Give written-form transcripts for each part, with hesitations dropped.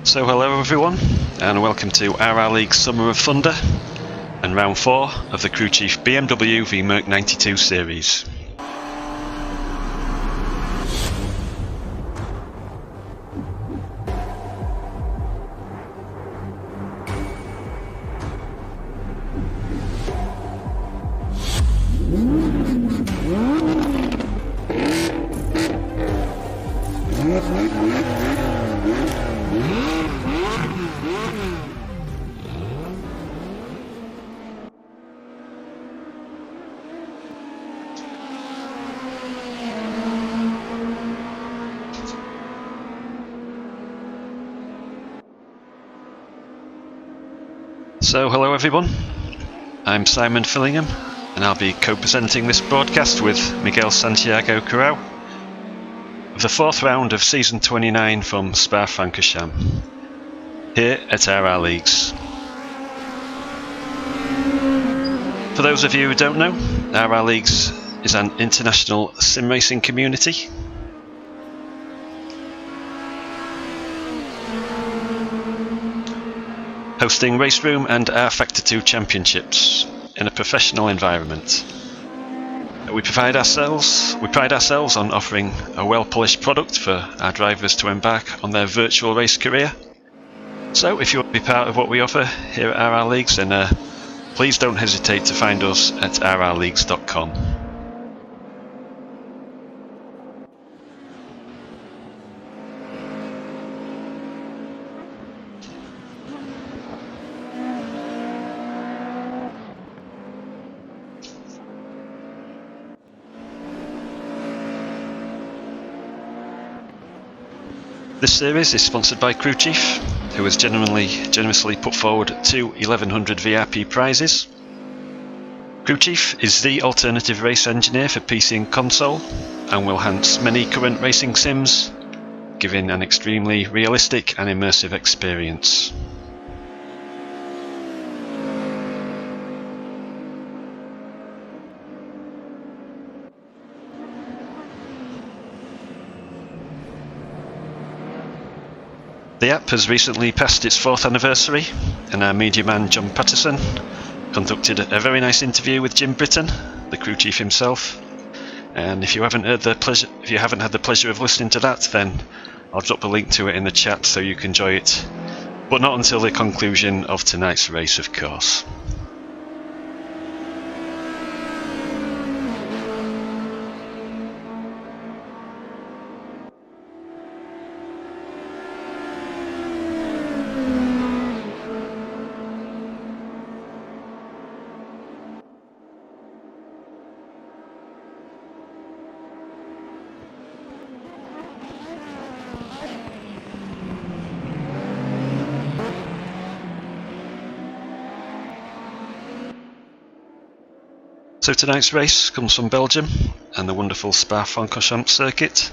So hello everyone, and welcome to RRLeagues Summer of Thunder and round 4 of the CrewChief BMW v Merc 92 series. So hello everyone, I'm Simon Fillingham and I'll be co-presenting this broadcast with Miguel Santiago Corral of the 4th round of Season 29 from Spa-Francorchamps here at RRLeagues. For those of you who don't know, RRLeagues is an international sim racing community. Hosting race room and R Factor 2 championships in a professional environment. We pride ourselves on offering a well-polished product for our drivers to embark on their virtual race career. So if you want to be part of what we offer here at RRLeagues, then please don't hesitate to find us at rrleagues.com. This series is sponsored by CrewChief, who has generously put forward 2 1100 VIP prizes. CrewChief is the alternative race engineer for PC and console, and will enhance many current racing sims, giving an extremely realistic and immersive experience. The app has recently passed its 4th anniversary, and our media man John Patterson conducted a very nice interview with Jim Britton, the crew chief himself. And if you haven't had the pleasure of listening to that, then I'll drop the link to it in the chat so you can enjoy it, but not until the conclusion of tonight's race, of course. So tonight's race comes from Belgium and the wonderful Spa-Francorchamps circuit.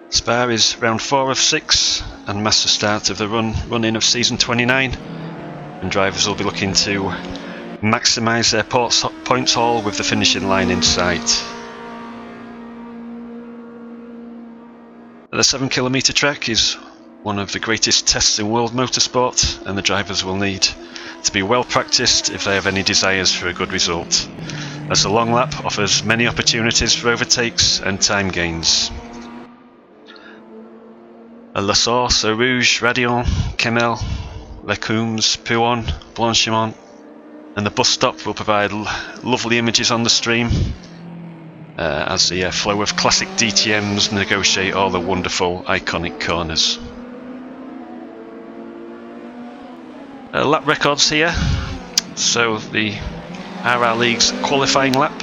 Spa is round 4 of 6 and master start of the run-in of Season 29, and drivers will be looking to maximise their points haul with the finishing line in sight. The 7km track is one of the greatest tests in world motorsport, and the drivers will need to be well practiced if they have any desires for a good result, as the long lap offers many opportunities for overtakes and time gains. La Source, Eau Rouge, Radion, Kemmel, Lecombes, Pouon, Blanchimont and the bus stop will provide lovely images on the stream as the flow of classic DTMs negotiate all the wonderful iconic corners. Lap records here. So the RRLeagues qualifying lap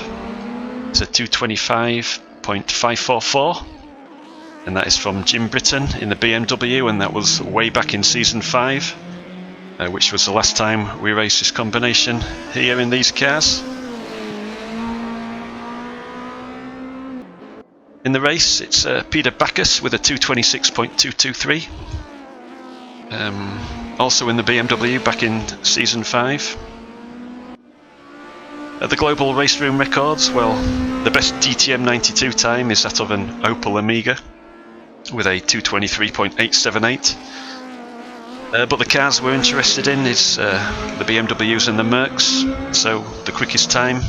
is a 2:25.544, and that is from Jim Britton in the BMW, and that was way back in Season 5, which was the last time we raced this combination here in these cars. In the race, it's Peter Backus with a 2:26.223. Also in the BMW back in Season 5. The global race room records, well, the best DTM 92 time is that of an Opel Amiga with a 2:23.878, But the cars we're interested in is the BMWs and the Mercs. So the quickest time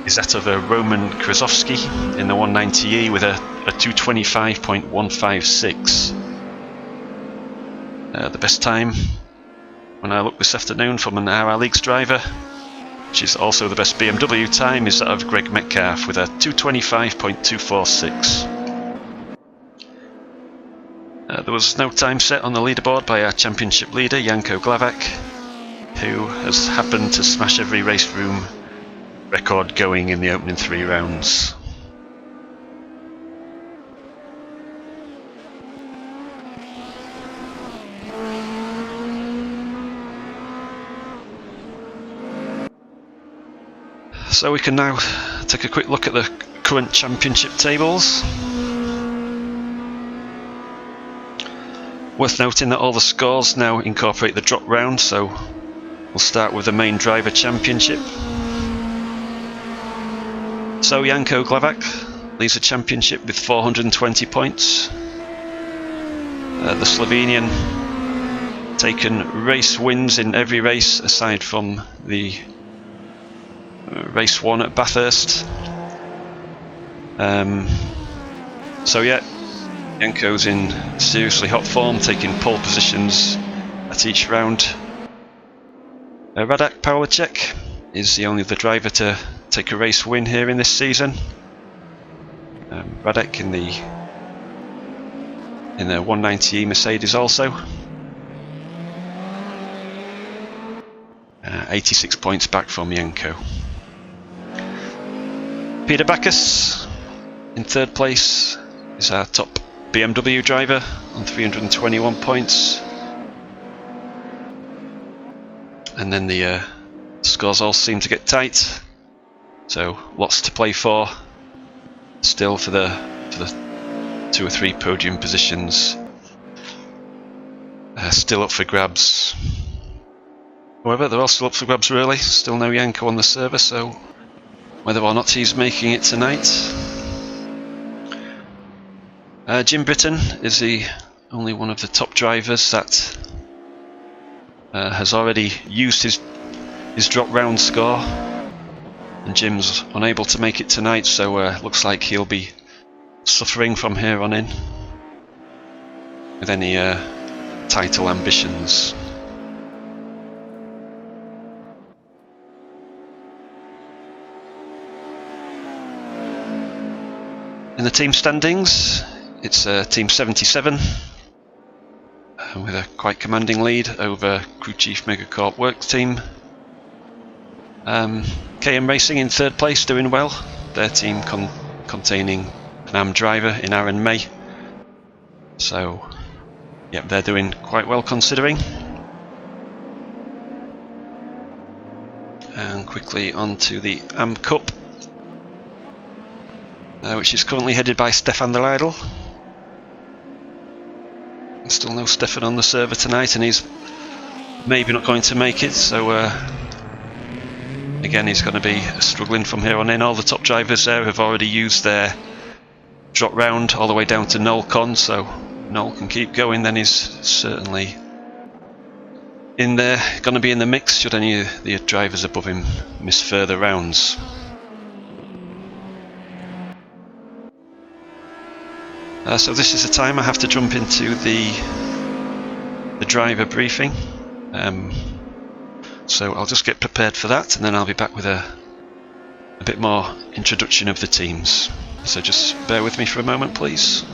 is that of Roman Krasovsky in the 190E with a 225.156. The best time, when I looked this afternoon, from an RRLeagues driver, which is also the best BMW time, is that of Greg Metcalf with a 225.246. There was no time set on the leaderboard by our championship leader, Janko Glavak, who has happened to smash every race room record going in the opening 3 rounds. So we can now take a quick look at the current championship tables. Worth noting that all the scores now incorporate the drop round, so we'll start with the main driver championship. So Janko Glavak leads the championship with 420 points. The Slovenian taken race wins in every race aside from the race 1 at Bathurst. So yeah, Janko's in seriously hot form, taking pole positions at each round. Radak Pawlicek is the only other driver to take a race win here in this season. Radak in the 190E Mercedes also. 86 points back from Janko. Peter Backus in 3rd place is our top BMW driver on 321 points. And then the scores all seem to get tight, so lots to play for still for the 2 or 3 podium positions still up for grabs. However, they're all still up for grabs really, still no Janko on the server, so whether or not he's making it tonight. Jim Britton is the only one of the top drivers that has already used his drop round score, and Jim's unable to make it tonight, so looks like he'll be suffering from here on in with any title ambitions. In the team standings, it's Team 77 with a quite commanding lead over CrewChief Megacorp Work Team. KM Racing in 3rd place, doing well. Their team containing an AM driver in Aaron May. So, yep, they're doing quite well considering. And quickly on to the AM Cup, which is currently headed by Stefan de Leidel. Still no Stefan on the server tonight, and he's maybe not going to make it, so again he's going to be struggling from here on in. All the top drivers there have already used their drop round all the way down to Noel Con, so Noel can keep going, then he's certainly in there, going to be in the mix should any of the drivers above him miss further rounds. So this is the time I have to jump into the driver briefing. So I'll just get prepared for that, and then I'll be back with a bit more introduction of the teams. So just bear with me for a moment, please.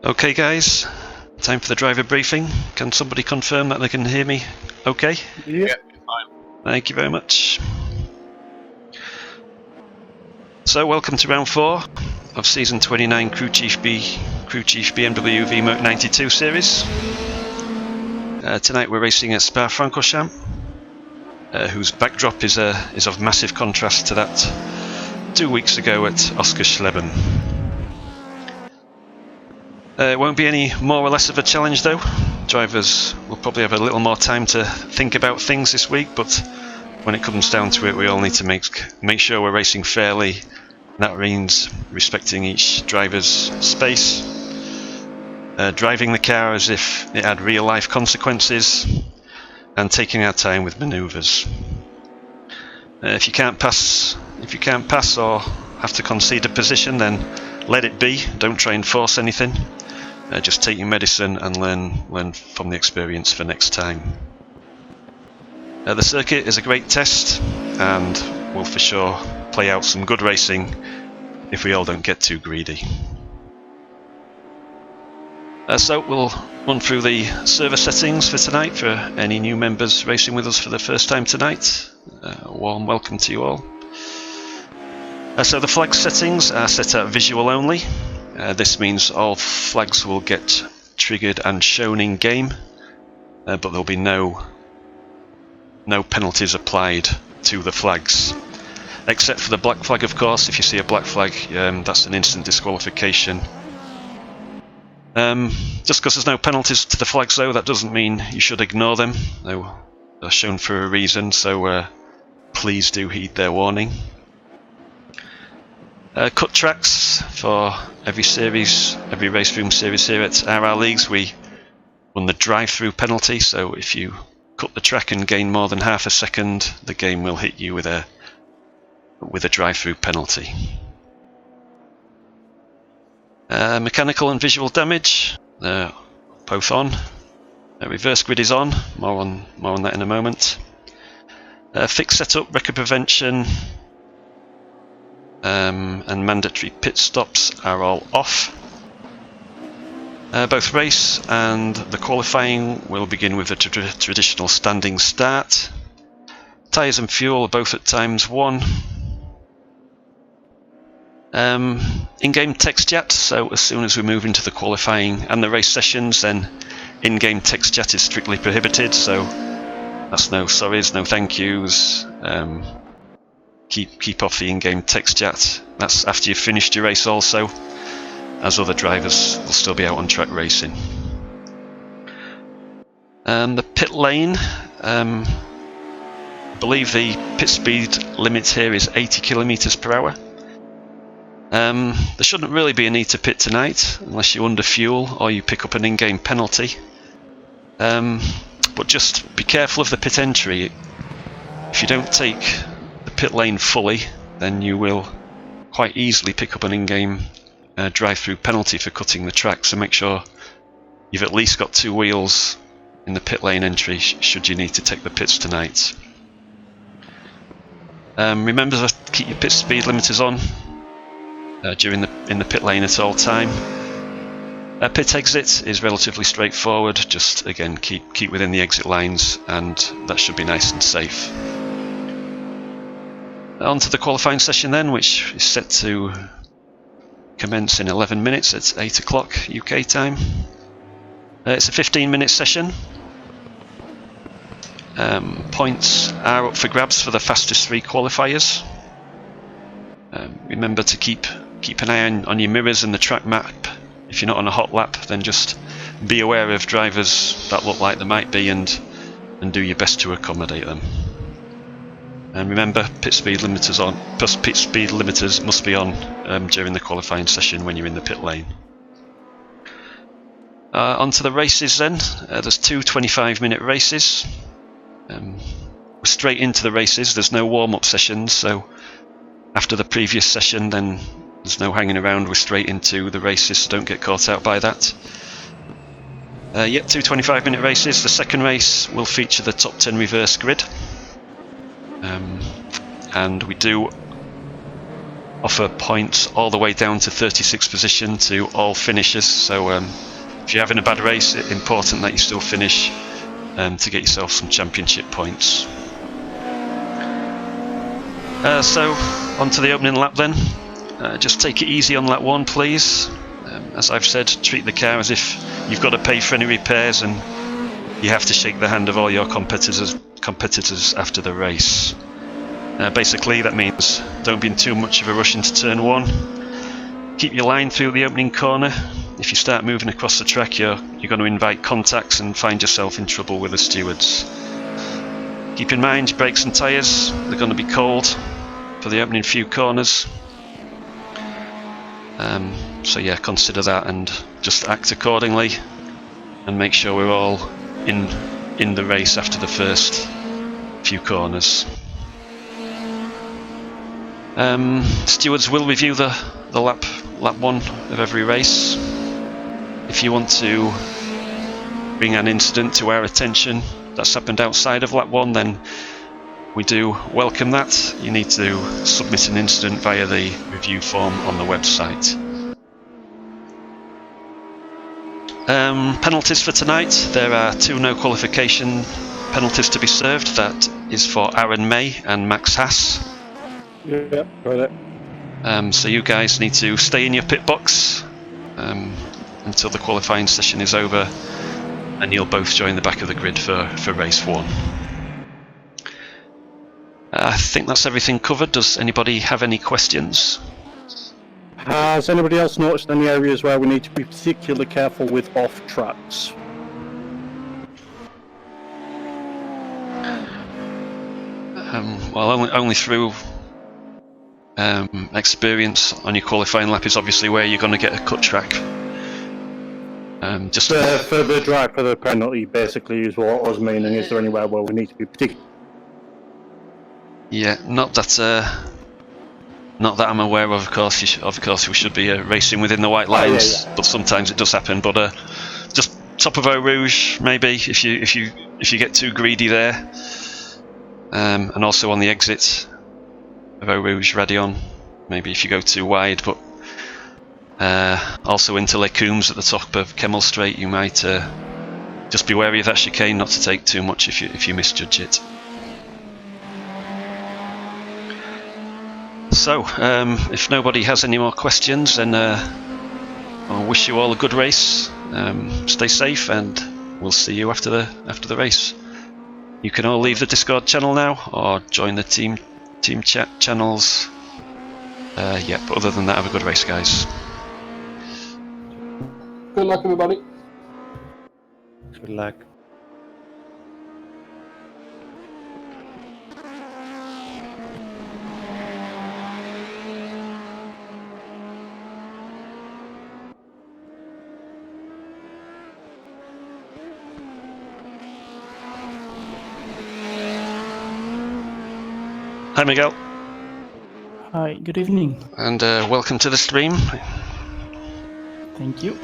Okay guys, time for the driver briefing. Can somebody confirm that they can hear me okay? Yeah. Thank you very much. So welcome to round 4 of season 29 CrewChief BMW V Merc 92 series. Tonight we're racing at Spa-Francorchamps, whose backdrop is of massive contrast to that 2 weeks ago at Oskarsleben. It won't be any more or less of a challenge though. Drivers will probably have a little more time to think about things this week, but when it comes down to it, we all need to make sure we're racing fairly. That means respecting each driver's space, driving the car as if it had real life consequences, and taking our time with manoeuvres. If you can't pass or have to concede a position, then let it be. Don't try and force anything. Just take your medicine and learn from the experience for next time. The circuit is a great test and will for sure play out some good racing if we all don't get too greedy. So we'll run through the server settings for tonight for any new members racing with us for the first time tonight. A warm welcome to you all. So the flag settings are set at visual only. This means all flags will get triggered and shown in game, but there'll be no penalties applied to the flags, except for the black flag, of course. If you see a black flag, that's an instant disqualification. Just because there's no penalties to the flags though, that doesn't mean you should ignore them. They're shown for a reason, so please do heed their warning. Cut tracks for every race room series here at RRLeagues. We run the drive-through penalty, so if you cut the track and gain more than half a second, the game will hit you with a drive-through penalty. Mechanical and visual damage, both on. Reverse grid is on. More on that in a moment. Fixed setup, record prevention, and mandatory pit stops are all off. Both race and the qualifying will begin with a traditional standing start. Tyres and fuel are both at ×1. In-game text chat, so as soon as we move into the qualifying and the race sessions, then in-game text chat is strictly prohibited, so that's no sorries, no thank yous. Keep off the in-game text chat. That's after you've finished your race also, as other drivers will still be out on track racing. The pit lane, I believe the pit speed limit here is 80 km/h. There shouldn't really be a need to pit tonight unless you under fuel or you pick up an in-game penalty. But just be careful of the pit entry. If you don't take the pit lane fully, then you will quite easily pick up an in-game drive-through penalty for cutting the track, so make sure you've at least got 2 wheels in the pit lane entry should you need to take the pits tonight. Remember to keep your pit speed limiters on in the pit lane at all time. Pit exit is relatively straightforward, just again keep within the exit lines and that should be nice and safe. On to the qualifying session then, which is set to commence in 11 minutes at 8 o'clock UK time. It's a 15-minute session. Points are up for grabs for the fastest 3 qualifiers. Remember to keep an eye on your mirrors and the track map. If you're not on a hot lap, then just be aware of drivers that look like they might be and do your best to accommodate them. And remember, pit speed limiters must be on during the qualifying session when you're in the pit lane. On to the races then. There's 2 25-minute races. We're straight into the races. There's no warm-up sessions, so after the previous session then there's no hanging around. We're straight into the races, so don't get caught out by that. 2 25-minute races. The second race will feature the top 10 reverse grid. And we do offer points all the way down to 36th position to all finishers. So if you're having a bad race, it's important that you still finish to get yourself some championship points. So on to the opening lap then. Just take it easy on lap 1, please. As I've said, treat the car as if you've got to pay for any repairs, and you have to shake the hand of all your competitors after the race. Basically that means don't be in too much of a rush into turn 1. Keep your line through the opening corner. If you start moving across the track, you're going to invite contacts and find yourself in trouble with the stewards. Keep in mind, brakes and tyres, they're going to be cold for the opening few corners. So yeah, consider that and just act accordingly, and make sure we're all in the race after the first few corners. Stewards will review the lap 1 of every race. If you want to bring an incident to our attention that's happened outside of lap 1, then we do welcome that. You need to submit an incident via the review form on the website. Penalties for tonight. There are 2 no qualification penalties to be served. That is for Aaron May and Max Haas. Yeah, got it. So you guys need to stay in your pit box until the qualifying session is over, and you'll both join the back of the grid for race 1. I think that's everything covered. Does anybody have any questions? Has anybody else noticed any areas where we need to be particularly careful with off tracks? Well, only through experience on your qualifying lap is obviously where you're going to get a cut track. Just for the drive for the penalty, basically, is what I was meaning. Is there anywhere where we need to be particular? Yeah, not that I'm aware of. Of course, we should be racing within the white lines, but sometimes it does happen. But just top of Eau Rouge, maybe if you get too greedy there, and also on the exit of Eau Rouge Radion, maybe if you go too wide. But also into Les Combes at the top of Kemmel Straight, you might just be wary of that chicane, not to take too much if you misjudge it. So, if nobody has any more questions, then I'll wish you all a good race. Stay safe, and we'll see you after the race. You can all leave the Discord channel now, or join the team chat channels. Yeah, but other than that, have a good race, guys. Good luck, everybody. Good luck. Hi, Miguel. Hi, good evening. And welcome to the stream. Thank you.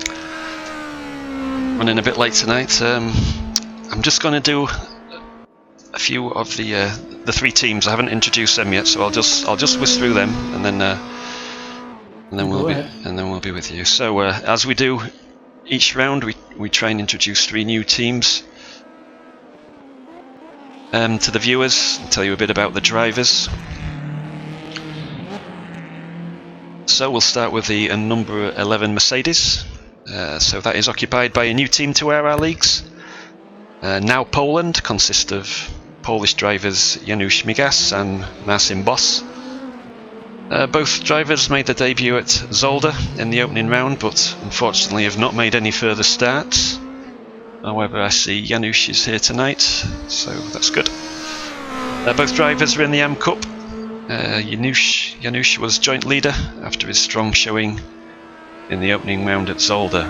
Running a bit late tonight. I'm just going to do a few of the 3 teams. I haven't introduced them yet, so I'll just whiz through them, and then we'll be with you. So as we do each round, we try and introduce 3 new teams to the viewers and tell you a bit about the drivers. So we'll start with the number 11 Mercedes. So that is occupied by a new team to RRLeagues. Now Poland consists of Polish drivers Janusz Migas and Marcin Boss. Both drivers made their debut at Zolder in the opening round, but unfortunately have not made any further starts. However, I see Janusz is here tonight, so that's good. Both drivers are in the AM Cup. Janusz was joint leader after his strong showing in the opening round at Zolder.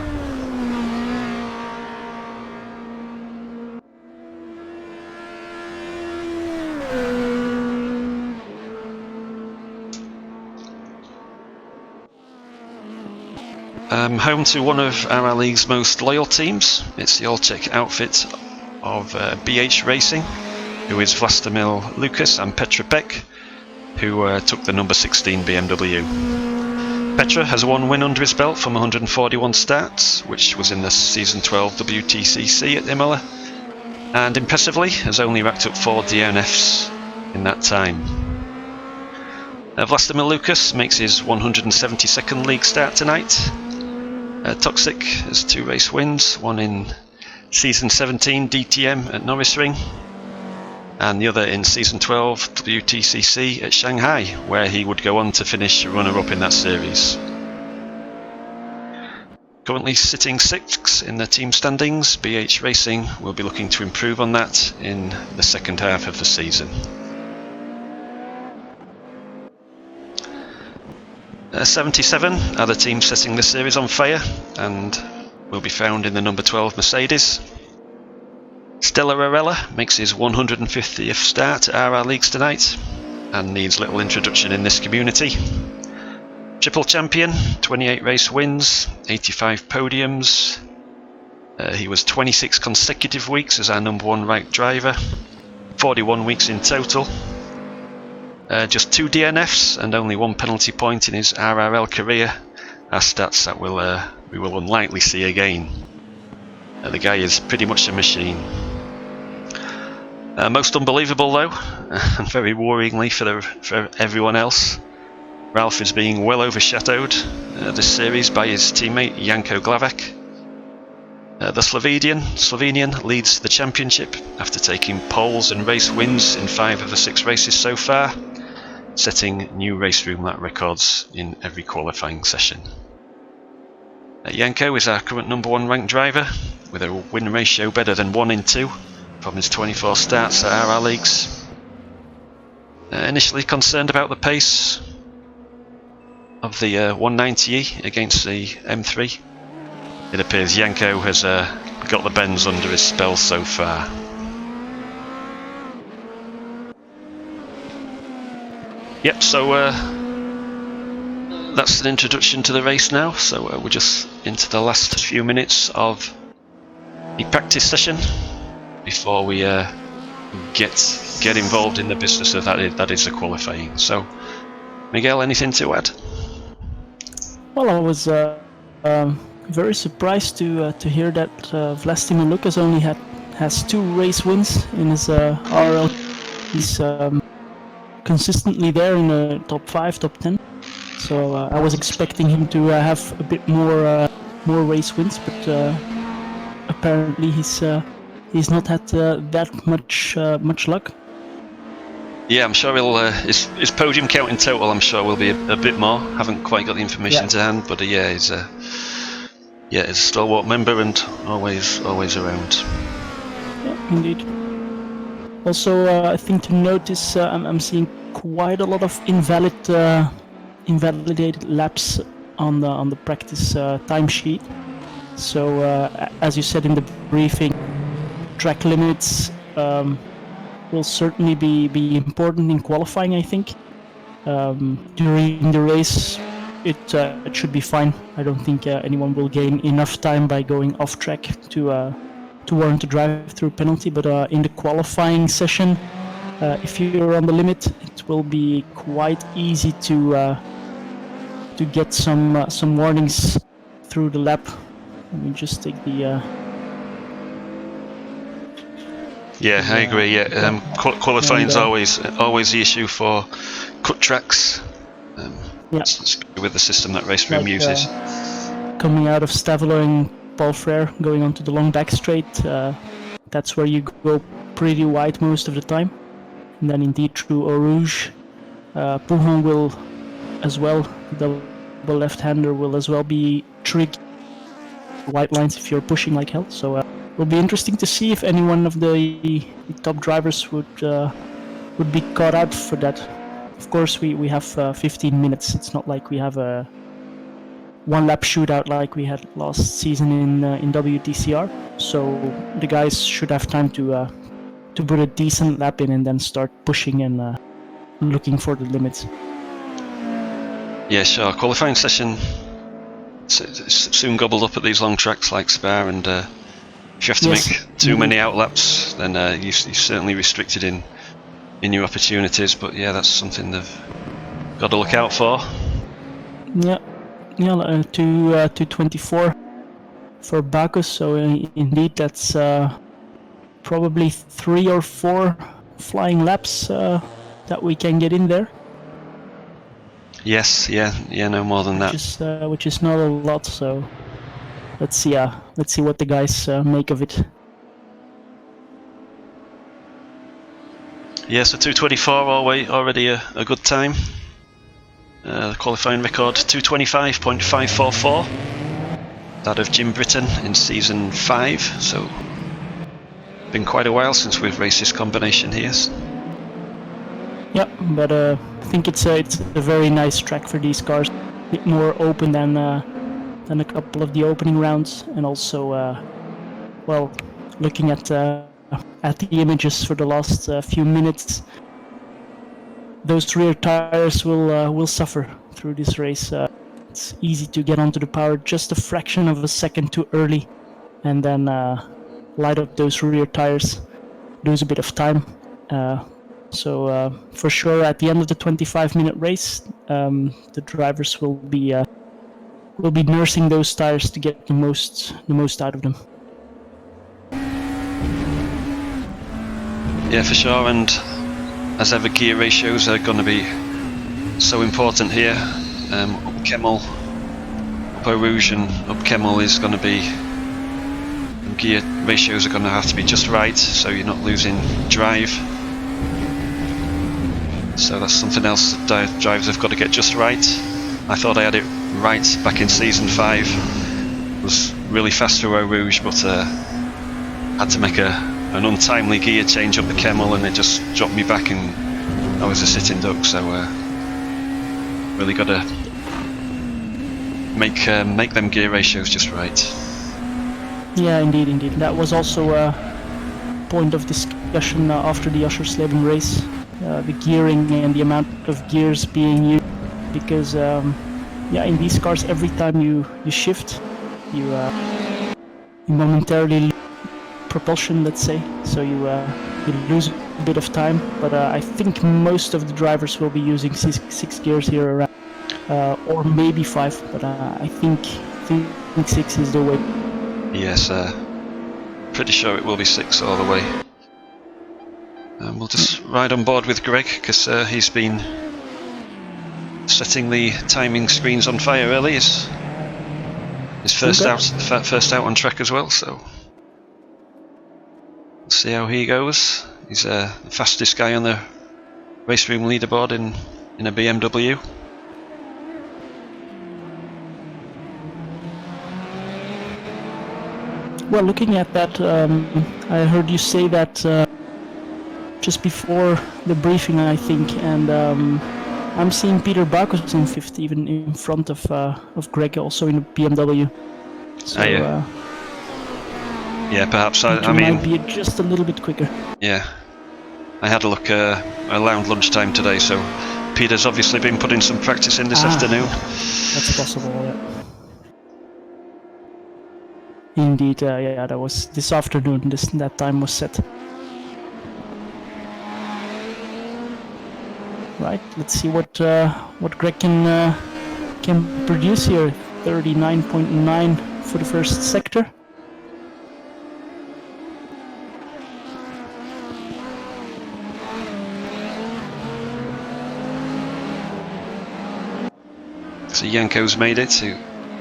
Home to one of RRLeagues' most loyal teams. It's the all-Czech outfit of BH Racing, who is Vlastimil Lucas and Petra Beck. who took the number 16 BMW. Petra has one win under his belt from 141 starts, which was in the Season 12 WTCC at Imola, and impressively has only racked up 4 DNFs in that time. Vlastimir Lucas makes his 172nd league start tonight. Toxic has 2 race wins, one in Season 17 DTM at Norris Ring, and the other in Season 12 WTCC at Shanghai, where he would go on to finish runner-up in that series. Currently sitting 6th in the team standings, BH Racing will be looking to improve on that in the second half of the season. 77 are the teams setting the series on fire, and will be found in the number 12 Mercedes. Stella Arella makes his 150th start at RRLeagues tonight, and needs little introduction in this community. Triple champion, 28 race wins, 85 podiums. He was 26 consecutive weeks as our number 1 ranked driver, 41 weeks in total. Just 2 DNFs and only 1 penalty point in his RRL career are stats that we will unlikely see again. The guy is pretty much a machine. Most unbelievable though, and very worryingly for everyone else, Ralph is being well overshadowed this series by his teammate Janko Glavak. The Slovenian leads the championship after taking poles and race wins in 5 of the 6 races so far, setting new race room lap records in every qualifying session. Janko is our current number 1 ranked driver, with a win ratio better than 1 in 2 from his 24 starts at RRLeagues. Initially concerned about the pace of the 190E against the M3, it appears Janko has got the bends under his spell so far. Yep, so that's an introduction to the race now, so we're just into the last few minutes of the practice session before we get involved in the business of that is the qualifying. So, Miguel, anything to add? Well, I was very surprised to hear that Vlastimir Lucas only has 2 race wins in his RL. He's consistently there in the top 5, top 10. So I was expecting him to have a bit more race wins, but apparently he's not had that much luck. Yeah, I'm sure his podium count in total, I'm sure, will be a bit more. Haven't quite got the information to hand, but he's a stalwart member and always around. Yeah, indeed. Also, I think to notice, I'm seeing quite a lot of invalidated laps on the practice timesheet. So, as you said in the briefing, track limits will certainly be important in qualifying, I think. During the race, it should be fine. I don't think anyone will gain enough time by going off track to warrant a drive-through penalty. But in the qualifying session, if you're on the limit, it will be quite easy to get some warnings through the lap. Let me just take the. Yeah, I agree. Yeah, qualifying is always the issue for cut tracks. With the system that Race Room uses. Coming out of Stavelo and Paul Frere, going onto the long back straight, that's where you go pretty wide most of the time. And then indeed through Eau Rouge, Pouhon will as well, the left-hander will as well be tricky. White lines if you're pushing like hell. So it'll be interesting to see if any one of the top drivers would be caught out for that. Of course, we have 15 minutes. It's not like we have a one-lap shootout like we had last season in WTCR. So the guys should have time to put a decent lap in and then start pushing and looking for the limits. Yeah, sure. Qualifying session soon gobbled up at these long tracks like Spa, and if you have to make too many outlaps, then you're certainly restricted in new opportunities. But yeah, that's something they've got to look out for. Yeah, 224 for Bacchus. So indeed, that's probably 3 or 4 flying laps that we can get in there. Yes, yeah, no more than that. Which is not a lot. So let's see what the guys make of it. Yeah, so 224 already a good time. The qualifying record 225.544. That of Jim Britton in season 5. So been quite a while since we've raced this combination here. Yeah, but I think it's a very nice track for these cars. A bit more open than a couple of the opening rounds, and also, well, looking at the images for the last few minutes, those rear tires will suffer through this race. It's easy to get onto the power just a fraction of a second too early, and then light up those rear tires, lose a bit of time. So for sure, at the end of the 25-minute race, the drivers will be nursing those tires to get the most out of them. Yeah, for sure. And as ever, gear ratios are going to be so important here. Up Kemmel, up Eau Rouge and up Kemmel is going to be, gear ratios are going to have to be just right, so you're not losing drive. So that's something else that drivers have got to get just right. I thought I had it right back in season 5. Was really fast through Eau Rouge, but had to make an untimely gear change up the Kemmel, and it just dropped me back, and I was a sitting duck. So really got to make them gear ratios just right. Yeah, indeed. That was also a point of discussion after the Oschersleben race. The gearing and the amount of gears being used, because in these cars, every time you shift, you momentarily lose propulsion, let's say, so you lose a bit of time. But I think most of the drivers will be using six gears here around, or maybe 5. But I think 6 is the way. Yes, pretty sure it will be 6 all the way. We'll just ride on board with Greg, because he's been setting the timing screens on fire early. His first out on track as well, so we'll see how he goes. He's the fastest guy on the race room leaderboard in a BMW. Well, looking at that, I heard you say that just before the briefing, I think, and I'm seeing Peter Bacchus in 5th, even in front of Greg, also in a BMW. So, yeah, perhaps I mean, might be just a little bit quicker. Yeah, I had a look around lunchtime today, so Peter's obviously been putting some practice in this afternoon. That's possible. Yeah. Indeed, that was this afternoon. That time was set. Right, let's see what Greg can produce here. 39.9 for the first sector. So Janko's made it. He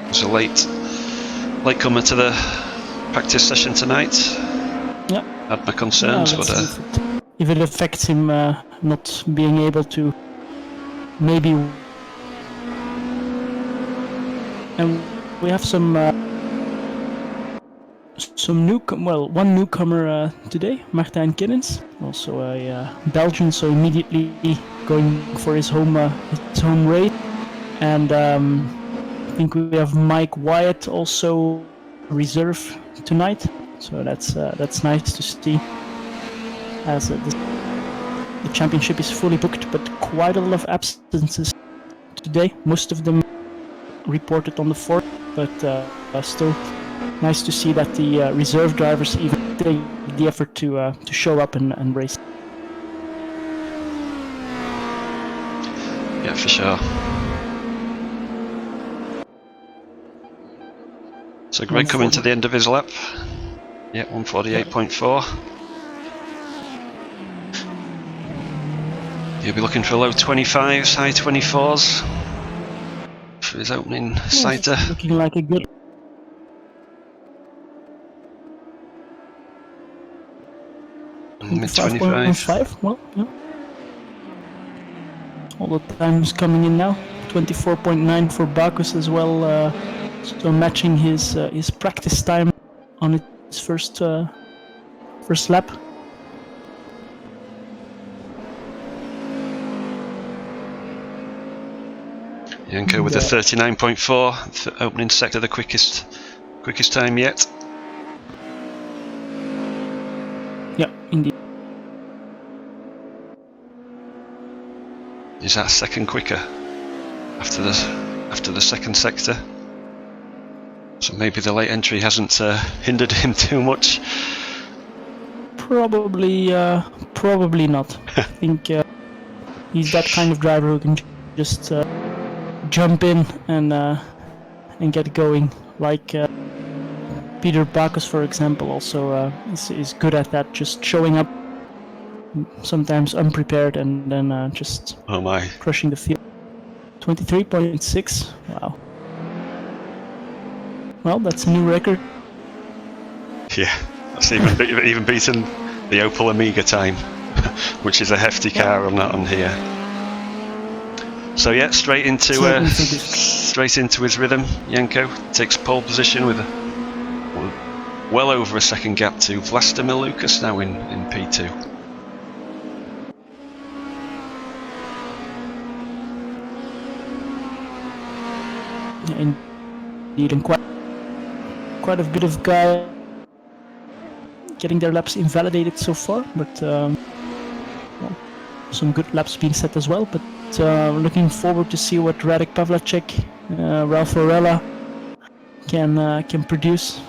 was a late comer to the practice session tonight. Yeah. Had my concerns, but if it affects him not being able to, maybe. And we have one newcomer today, Martijn Kinnens, also a Belgian, so immediately going for his home race. And I think we have Mike Wyatt also reserve tonight, so that's nice to see. As the championship is fully booked, but quite a lot of absences today. Most of them reported on the 4th, but still nice to see that the reserve drivers even take the effort to show up and race. Yeah, for sure. So Greg coming to the end of his lap. Yeah, 148.4. He'll be looking for low 25s, high 24s for his opening sighter. Looking like a good. Mid 25. Well, yeah. All the times coming in now. 24.9 for Bacchus as well. So matching his practice time on his first lap. Janko with a 39.4, opening sector, the quickest time yet. Yeah, indeed. Is that second quicker after the second sector? So maybe the late entry hasn't hindered him too much. Probably not. I think he's that kind of driver who can just jump in and get going. Like Peter Bacchus, for example, also is good at that. Just showing up, sometimes unprepared, and then just crushing the field. 23.6. Wow. Well, that's a new record. Yeah, that's even beaten the Opel Amiga time, which is a hefty car on here. So yeah, straight into his rhythm. Janko takes pole position with well over a second gap to Vlastimir Lucas now in P2. Indeed, and quite a bit of guys getting their laps invalidated so far, but well, some good laps being set as well. But looking forward to see what Radek Pavlacek, Ralph Orella can produce,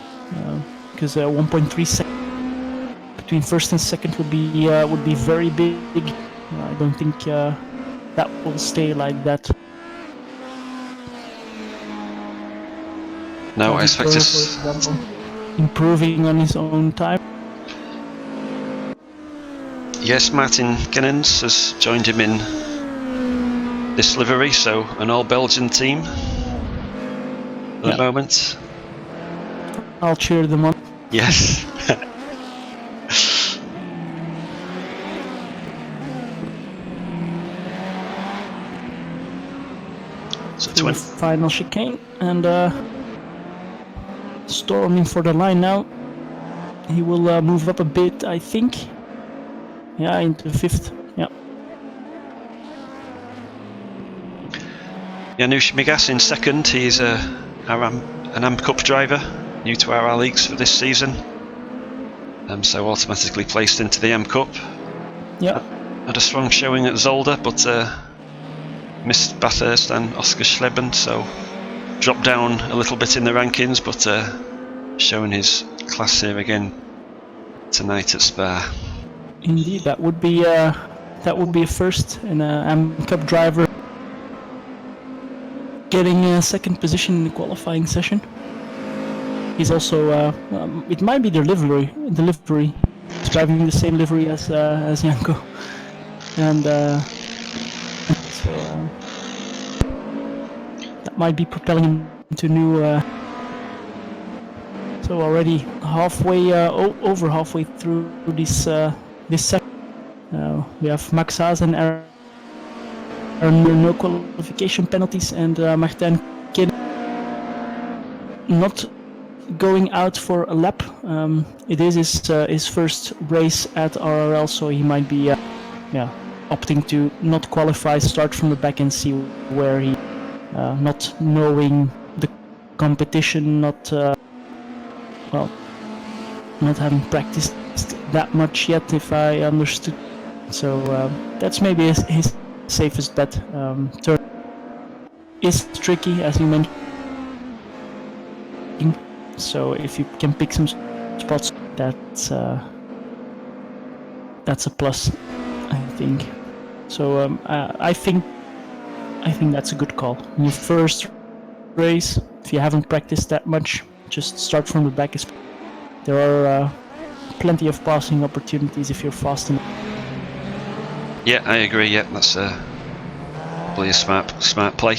because 1.3 seconds between first and second would be very big. I don't think that will stay like that. No, I expect this. Improving on his own time. Yes, Martin Kennens has joined him in this livery, so an all-Belgian team at the moment. I'll cheer them on. Yes. So to the final chicane, and storming for the line now. He will move up a bit, I think. Yeah, into fifth. Yeah. Janusz Migas in second. He's an AM Cup driver, new to RRLeagues for this season. So automatically placed into the AM Cup. Yeah. Had a strong showing at Zolder, but missed Bathurst and Oscar Schleben, so dropped down a little bit in the rankings, but showing his class here again tonight at Spa. Indeed, that would be a first in a AM Cup driver getting a second position in the qualifying session. He's also it might be the livery. He's driving the same livery as Janko, and so that might be propelling him into new. So already halfway, over halfway through this second, we have Max Haas and Aaron no qualification penalties, and Martin Kid not going out for a lap. It is his first race at RRL, so he might be opting to not qualify, start from the back and see where he, not knowing the competition, not having practiced that much yet, if I understood. So that's maybe his safest bet. Turn is tricky, as you mentioned. So if you can pick some spots, that's a plus, I think. So I think I think that's a good call. In your first race, if you haven't practiced that much, just start from the back. There are plenty of passing opportunities if you're fast enough. Yeah, I agree. Yeah, that's probably a smart play.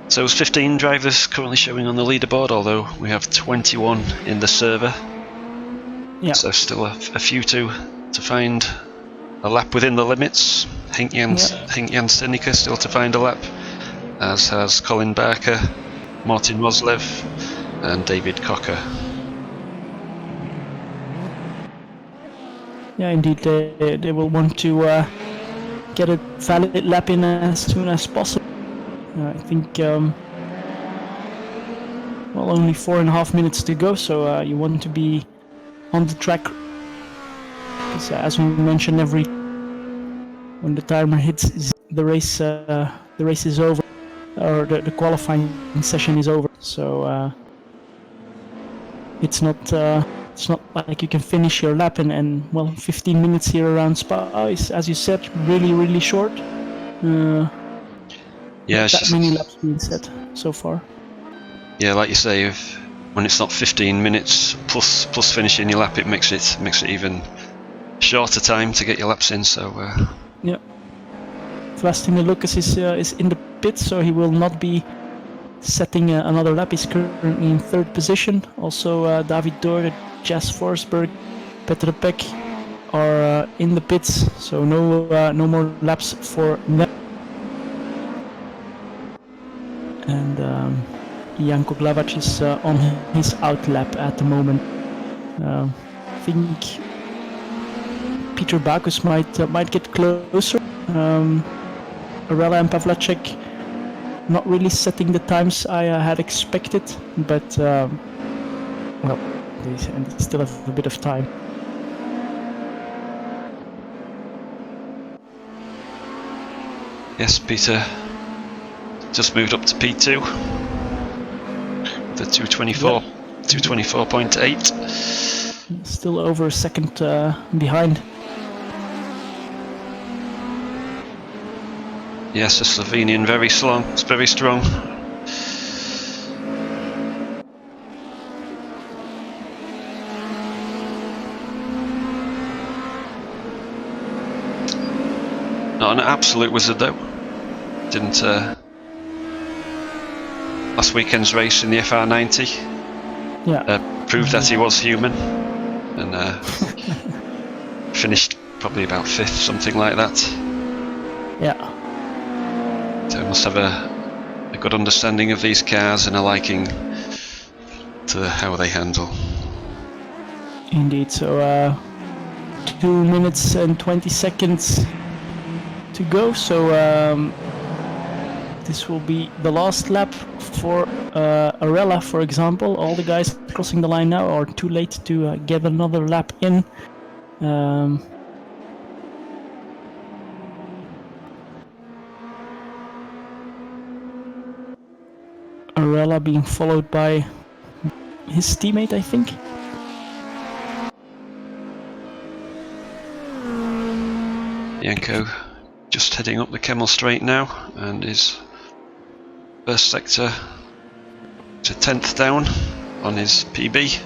So there's 15 drivers currently showing on the leaderboard, although we have 21 in the server. Yeah. So still a few to find a lap within the limits. Henk-Jan Seneca still to find a lap, as has Colin Barker, Martin Roslev and David Cocker. Yeah, indeed, they will want to get a valid lap in as soon as possible. I think, well, only 4.5 minutes to go, so you want to be on the track. Because as we mentioned, when the timer hits, the race is over, or the qualifying session is over. So it's not like you can finish your lap and well, 15 minutes here around Spa is, as you said, really short. Yeah, that many laps being set so far. Yeah, like you say, when it's not 15 minutes plus finishing your lap, it makes it even shorter time to get your laps in. So yeah, Vlastimir Lucas is in the pit, so he will not be setting another lap. He's currently in 3rd position. Also, David Doorn, Jas Forsberg, Petr Peck are in the pits, so no more laps for them. And Janko Glavac is on his out lap at the moment. I think Peter Bakus might get closer. Arella and Pavlacek not really setting the times I had expected, but well, they still have a bit of time. Yes, Peter just moved up to P2. The 224.8. Still over a second behind. Yes, the Slovenian very strong. It's very strong. Not an absolute wizard though. Didn't last weekend's race in the FR90. Yeah. Proved that he was human, and finished probably about 5th, something like that. Yeah. So must have a good understanding of these cars and a liking to how they handle. Indeed. So 2 minutes and 20 seconds to go. So this will be the last lap for Arella, for example. All the guys crossing the line now are too late to get another lap in. Arella being followed by his teammate, I think. Janko just heading up the Kemmel Straight now, and his first sector to 10th down on his PB.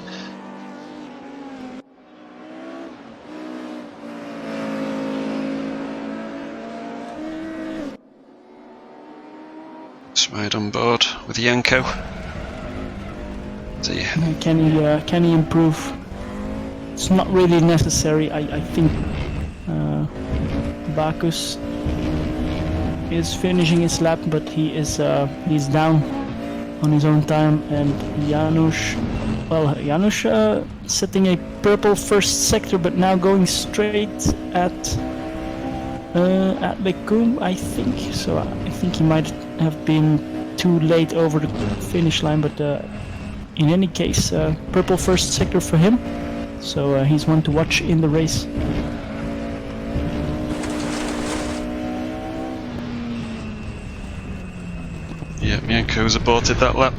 Let's ride on board with Janko. See. Can he improve? It's not really necessary. I think Bakus is finishing his lap, but he's down on his own time, and Janusz setting a purple first sector, but now going straight at Bekum, I think. So I think he might have been too late over the finish line, but in any case, purple first sector for him. So he's one to watch in the race. Yeah, Janko's aborted that lap.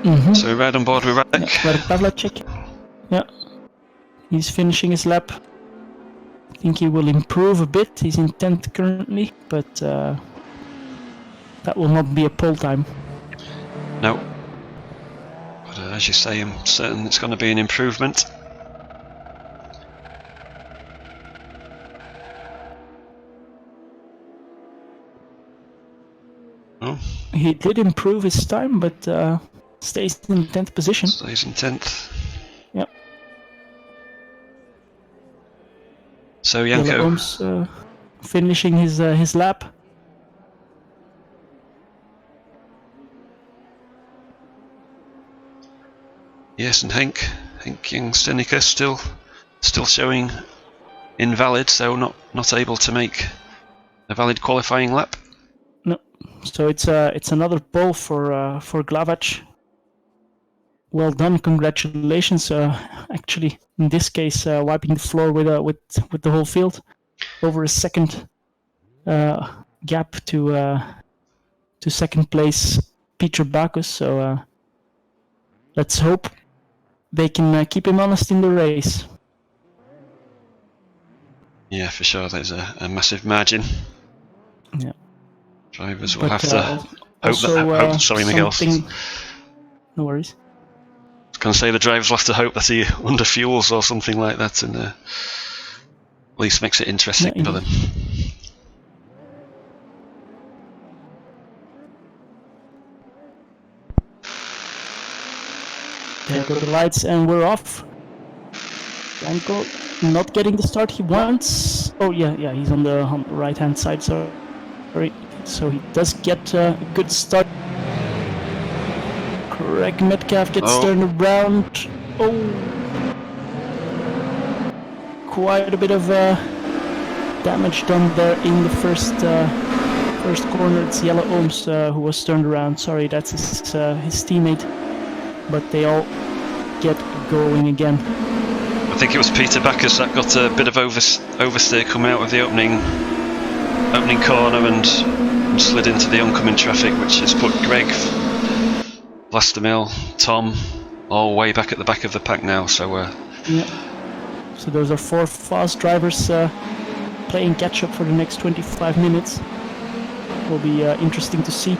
Mm-hmm. So we ride on board with Radek. Yeah, Pavlacek. Yeah, he's finishing his lap. I think he will improve a bit. He's in 10th currently, but that will not be a pole time. No. But as you say, I'm certain it's going to be an improvement. Oh. He did improve his time, but stays in 10th position. Stays in 10th. Yep. So Janko. Holmes finishing his lap. Yes, and Henk Young-Stenica still showing invalid, so not able to make a valid qualifying lap. No, so it's another pole for Glavac. Well done, congratulations. Actually, in this case, wiping the floor with the whole field, over a second gap to second place Peter Bacchus. So let's hope they can keep him honest in the race. Yeah, for sure. There's a massive margin. Yeah. Drivers will have to hope sorry, Miguel. No worries. I was going to say the drivers will have to hope that he under fuels or something like that, and at least makes it interesting for them. There go the lights, and we're off. Janko not getting the start he wants. Oh yeah, he's on the right hand side. Sorry. So he does get a good start. Craig Metcalf gets turned around. Oh, quite a bit of damage done there in the first corner. It's Jelle Ooms who was turned around. Sorry, that's his teammate. But they all get going again. I think it was Peter Bacchus that got a bit of oversteer coming out of the opening corner and slid into the oncoming traffic, which has put Greg, Vlastimil, Tom all way back at the back of the pack now. So yeah. So those are 4 fast drivers playing catch up for the next 25 minutes. Will be interesting to see.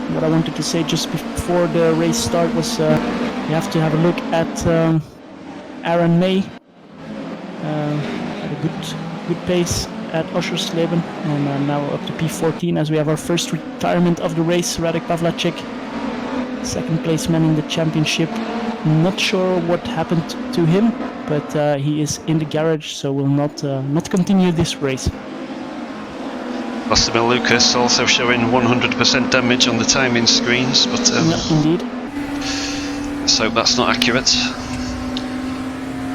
What I wanted to say just before the race start was you have to have a look at Aaron May at a good pace at Oschersleben, and now up to P14 as we have our first retirement of the race. Radek Pavlacek, second place man in the championship. Not sure what happened to him, but he is in the garage, so will not continue this race. Vlastimil Lucas also showing 100% damage on the timing screens, but indeed. let's hope that's not accurate.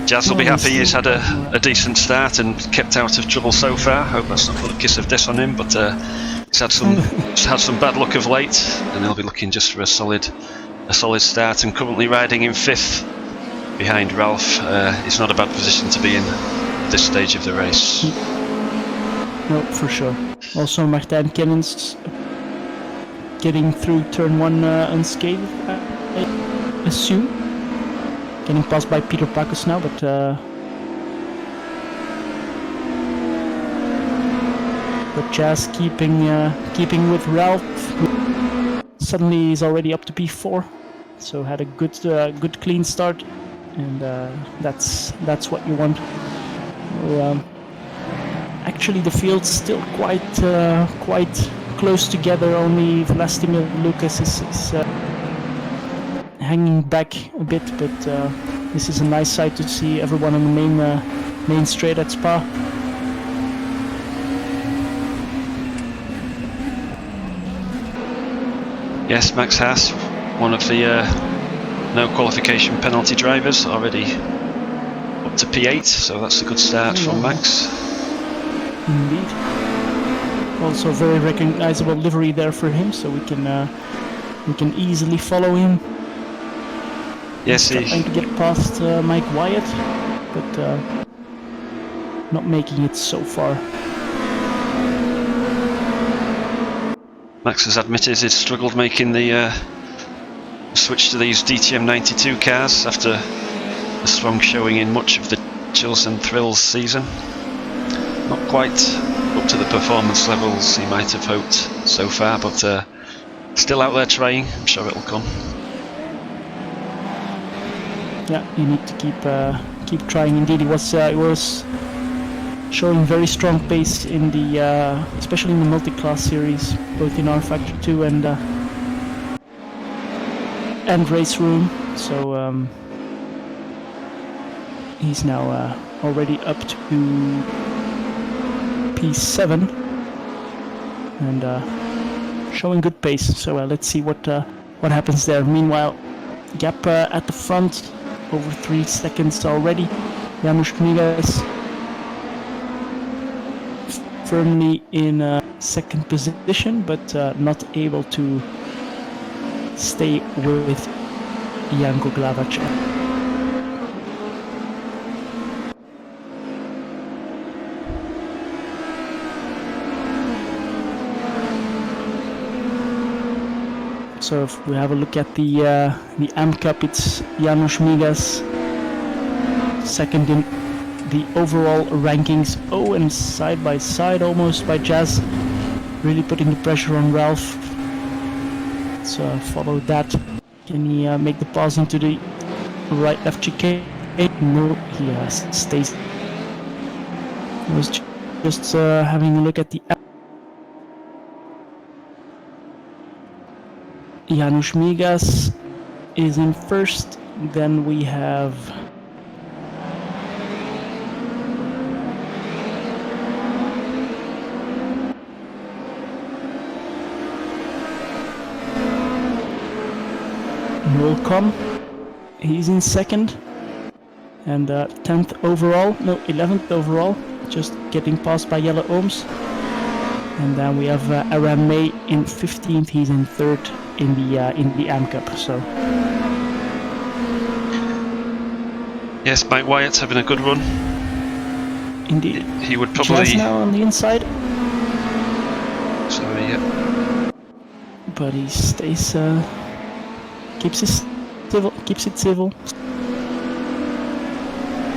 Jazz will be happy he's had a decent start and kept out of trouble so far. Hope that's not put a kiss of death on him, but he's had some bad luck of late, and he'll be looking just for a solid start. And currently riding in 5th behind Ralph. It's not a bad position to be in at this stage of the race. No, for sure. Also, Martijn Kennens getting through turn 1 unscathed, I assume. Getting passed by Peter Bacchus now, but Jazz keeping with Ralph. Suddenly he's already up to P4, so had a good clean start, and that's what you want. Well, actually, the field's still quite close together. Only Vlastimil Lucas is hanging back a bit, but this is a nice sight to see everyone on the main straight at Spa. Yes, Max Haas, one of the no qualification penalty drivers, already up to P8, so that's a good start from Max. Indeed. Also very recognizable livery there for him, so we can easily follow him. Yes, he's trying to get past Mike Wyatt, but not making it so far. Max has admitted he's struggled making the switch to these DTM 92 cars after a strong showing in much of the chills and thrills season. Not quite up to the performance levels he might have hoped so far, but still out there trying. I'm sure it'll come. Yeah, you need to keep trying. Indeed, he was showing very strong pace in the especially in the multi-class series, both in R Factor 2 and Race Room. So he's now already up to P7 and showing good pace. So let's see what happens there. Meanwhile, gap at the front over 3 seconds already. Janusz Migas firmly in second position, but not able to stay with Janko Glavac. So if we have a look at the AM Cup, it's Janusz Migas second in the overall rankings. Oh, and side by side almost by Jazz, really putting the pressure on Ralph. Let's follow that. Can he make the pass into the right left chicane? No, he stays. I was just having a look at the Janusz Migas is in first. Then we have Nolcom. He's in second and 10th overall, no 11th overall, just getting passed by Yellow Ohms. And then we have Aram May in 15th. He's in third in the AM Cup. So yes, Mike Wyatt having a good run. Indeed, he would probably Jazz now on the inside. Sorry, yeah. But he stays, keeps it civil.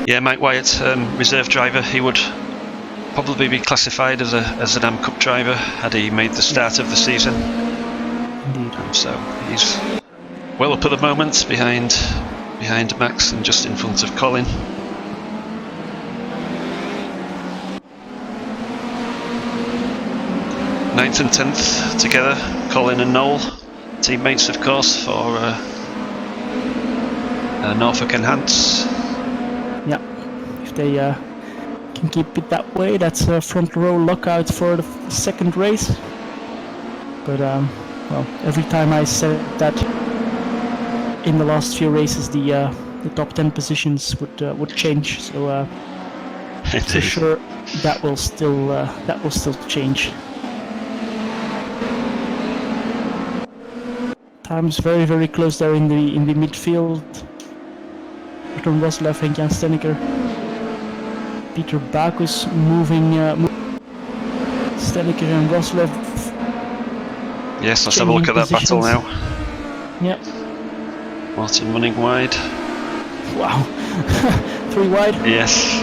Yeah, Mike Wyatt, reserve driver. He would probably be classified as an AM Cup driver had he made the start of the season. Indeed. So he's well up at the moment, behind Max and just in front of Colin. Ninth and 10th together, Colin and Noel, teammates of course for Norfolk and Hans. Yeah, if they can keep it that way, that's a front row lockout for the second race. But well, every time I said that in the last few races, the top 10 positions would change. So for sure that will still change. Time's very, very close there in the midfield. Martin Roslev and Jan Stenneker. Peter Bakus moving. Stenneker and Roslev. Yes, let's have a look at that battle now. Yep. Martin running wide. Wow. 3 wide. Yes.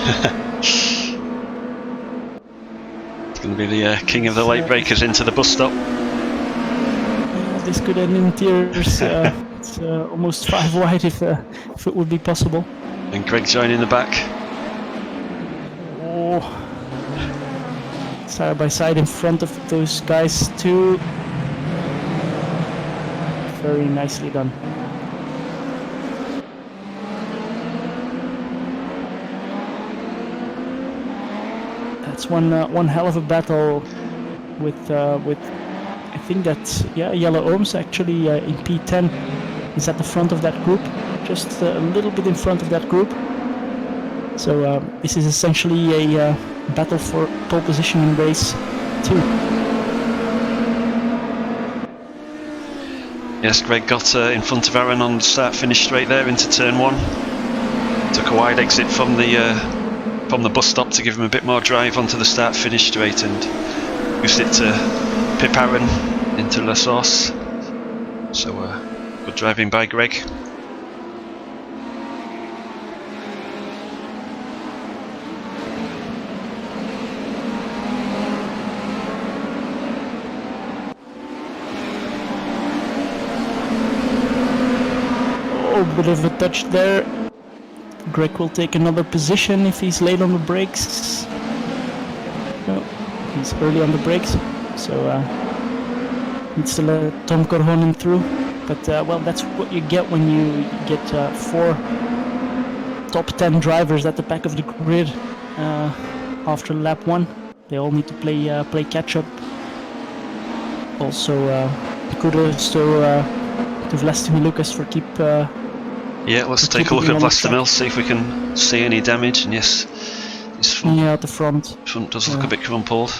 It's going to be the king of the late breakers into the bus stop. This could end in tears. It's almost 5 wide if it would be possible. And Greg joining the back. Oh, side by side in front of those guys too. Very nicely done. That's one hell of a battle with I think that's Yellow Ohms actually in P10 is at the front of that group, just a little bit in front of that group. So this is essentially a battle for pole position in race 2. Yes, Greg got in front of Aaron on the start-finish straight there into turn 1. Took a wide exit from the bus stop to give him a bit more drive onto the start-finish straight and used it to pip Aaron into La Source. So good driving by Greg. Oh, bit of a touch there. Greg will take another position if he's late on the brakes. No, he's early on the brakes, so needs to let Tom Korhonen through. But well, that's what you get when you get 4 top 10 drivers at the back of the grid after lap 1. They all need to play catch up. Also, kudos to Vlastimir Lucas for keep. Yeah, let's take a look at Vlastimir, see if we can see any damage. And yes, his front, at the front does look a bit crumpled.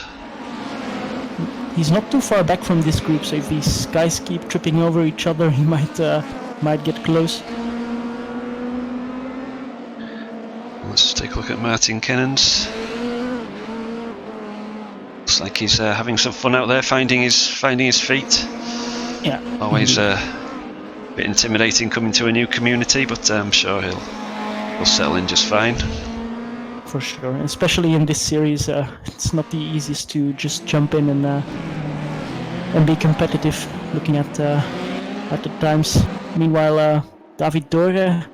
He's not too far back from this group, so if these guys keep tripping over each other, he might get close. Let's take a look at Martin Kennens. Looks like he's having some fun out there, finding his feet. Yeah. Always a bit intimidating coming to a new community, but I'm sure he'll settle in just fine. For sure, especially in this series, it's not the easiest to just jump in and be competitive. Looking at the times. Meanwhile, David Dorre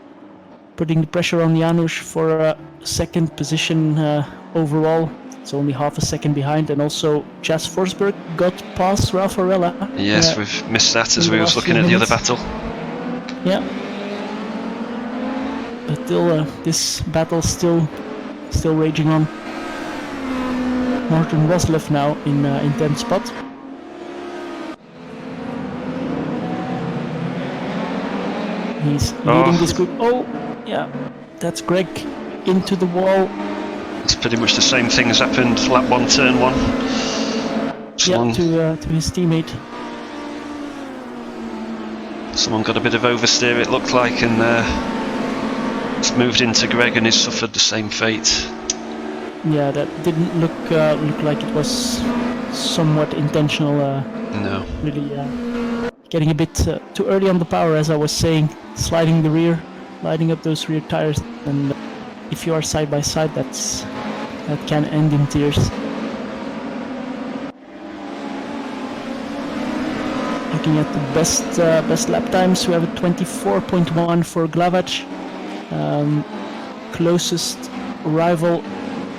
putting the pressure on Janusz for a second position overall. It's only half a second behind, and also Jas Forsberg got past Ralph Arella. Yes, we've missed that as we was looking at the other battle. Yeah, but still, this battle still raging on. Morten Roslev now in 10th spot. He's leading this group. Oh, yeah, that's Greg into the wall. It's pretty much the same thing as happened lap 1, turn 1. Yeah, to his teammate. Someone got a bit of oversteer, it looked like, and it's moved into Greg, and he's suffered the same fate. Yeah, that didn't look like it was somewhat intentional. No. Really getting a bit too early on the power, as I was saying, sliding the rear, lighting up those rear tires, and if you are side by side, that can end in tears. Looking at the best lap times, we have a 24.1 for Glavac. Closest rival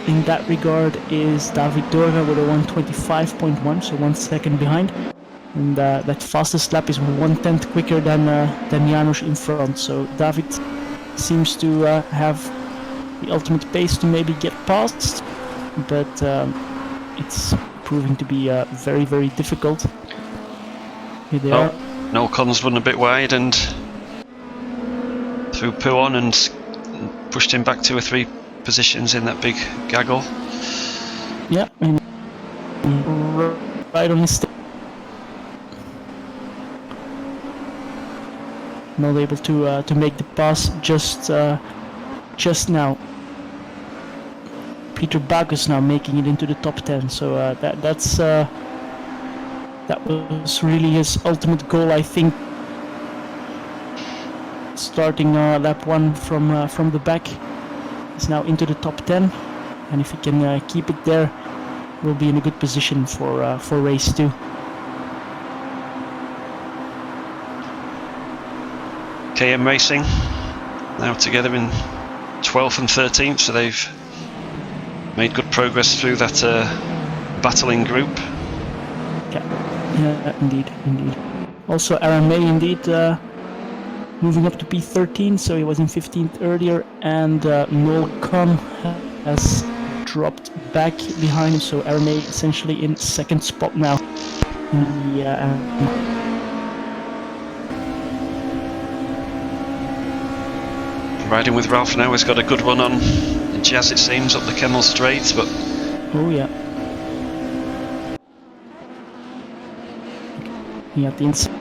in that regard is David Dorga with a 125.1, so 1 second behind. And that fastest lap is 1/10 quicker than Janusz in front. So David seems to have the ultimate pace to maybe get past, but it's proving to be very, very difficult. Here they are. Noel Conn's run a bit wide and threw Pooh on and pushed him back 2 or 3 positions in that big gaggle. Yeah, and right on his not able to make the pass just now. Peter Bagus now making it into the top 10, so that was really his ultimate goal, I think. Starting lap 1 from the back, he's now into the top 10, and if he can keep it there, we'll be in a good position for race 2. KM Racing now together in 12th and 13th, so they've made good progress through that battling group. Yeah, indeed. Also Aaron May indeed moving up to P13, so he was in 15th earlier, and Noel Conn has dropped back behind him, so Aaron May essentially in 2nd spot now. Riding with Ralph now, he's got a good run on Jas, it seems, up the Kemmel Straight, but... Oh yeah. At the inside.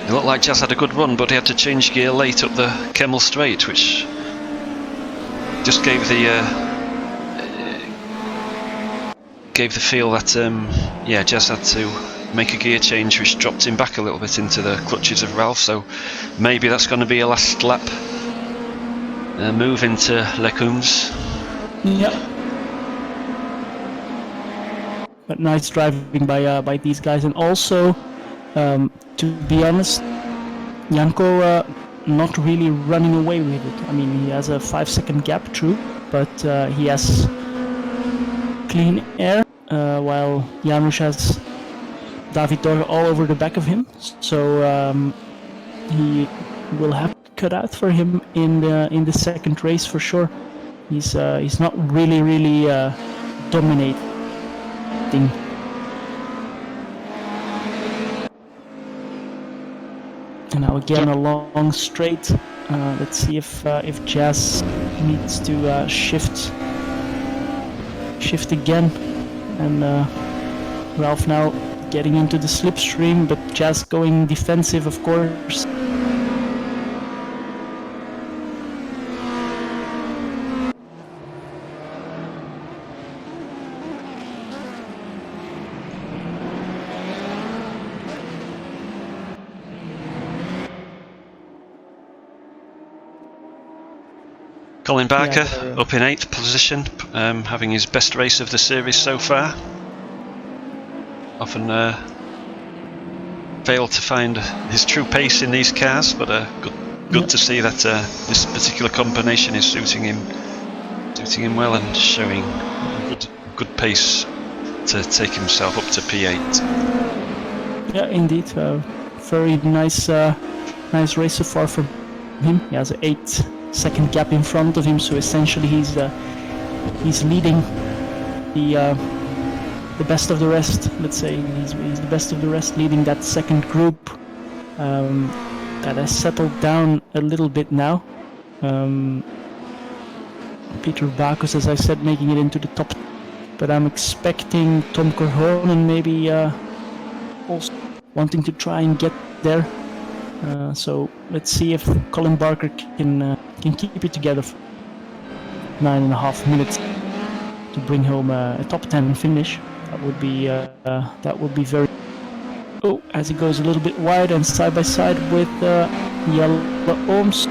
It looked like Jas had a good run, but he had to change gear late up the Kemmel Straight, which just gave the feel that Jas had to make a gear change, which dropped him back a little bit into the clutches of Ralph. So maybe that's going to be a last lap move into Lecumbs. Yep. But nice driving by these guys, and also to be honest, Janko not really running away with it. I mean, he has a 5-second gap, true, but he has clean air, while Janusz has David Dorre all over the back of him. So he will have to cut out for him in the second race for sure. He's not really dominating. And now again a long straight. Let's see if Jazz needs to shift again. And Ralph now getting into the slipstream, but Jazz going defensive, of course. Colin Barker up in 8th position, having his best race of the series so far. Often failed to find his true pace in these cars, but good to see that this particular combination is suiting him well and showing good pace to take himself up to P8. Yeah, indeed, very nice race so far from him. He has an 8-second gap in front of him, so essentially he's leading the best of the rest. Let's say he's the best of the rest, leading that second group that has settled down a little bit now. Peter Bacchus, as I said, making it into the top, but I'm expecting Tom Korhonen maybe also wanting to try and get there. So let's see if Colin Barker can keep it together for 9.5 minutes to bring home a top 10 finish. That would be very. Oh, as he goes a little bit wide and side by side with Jelle Ooms,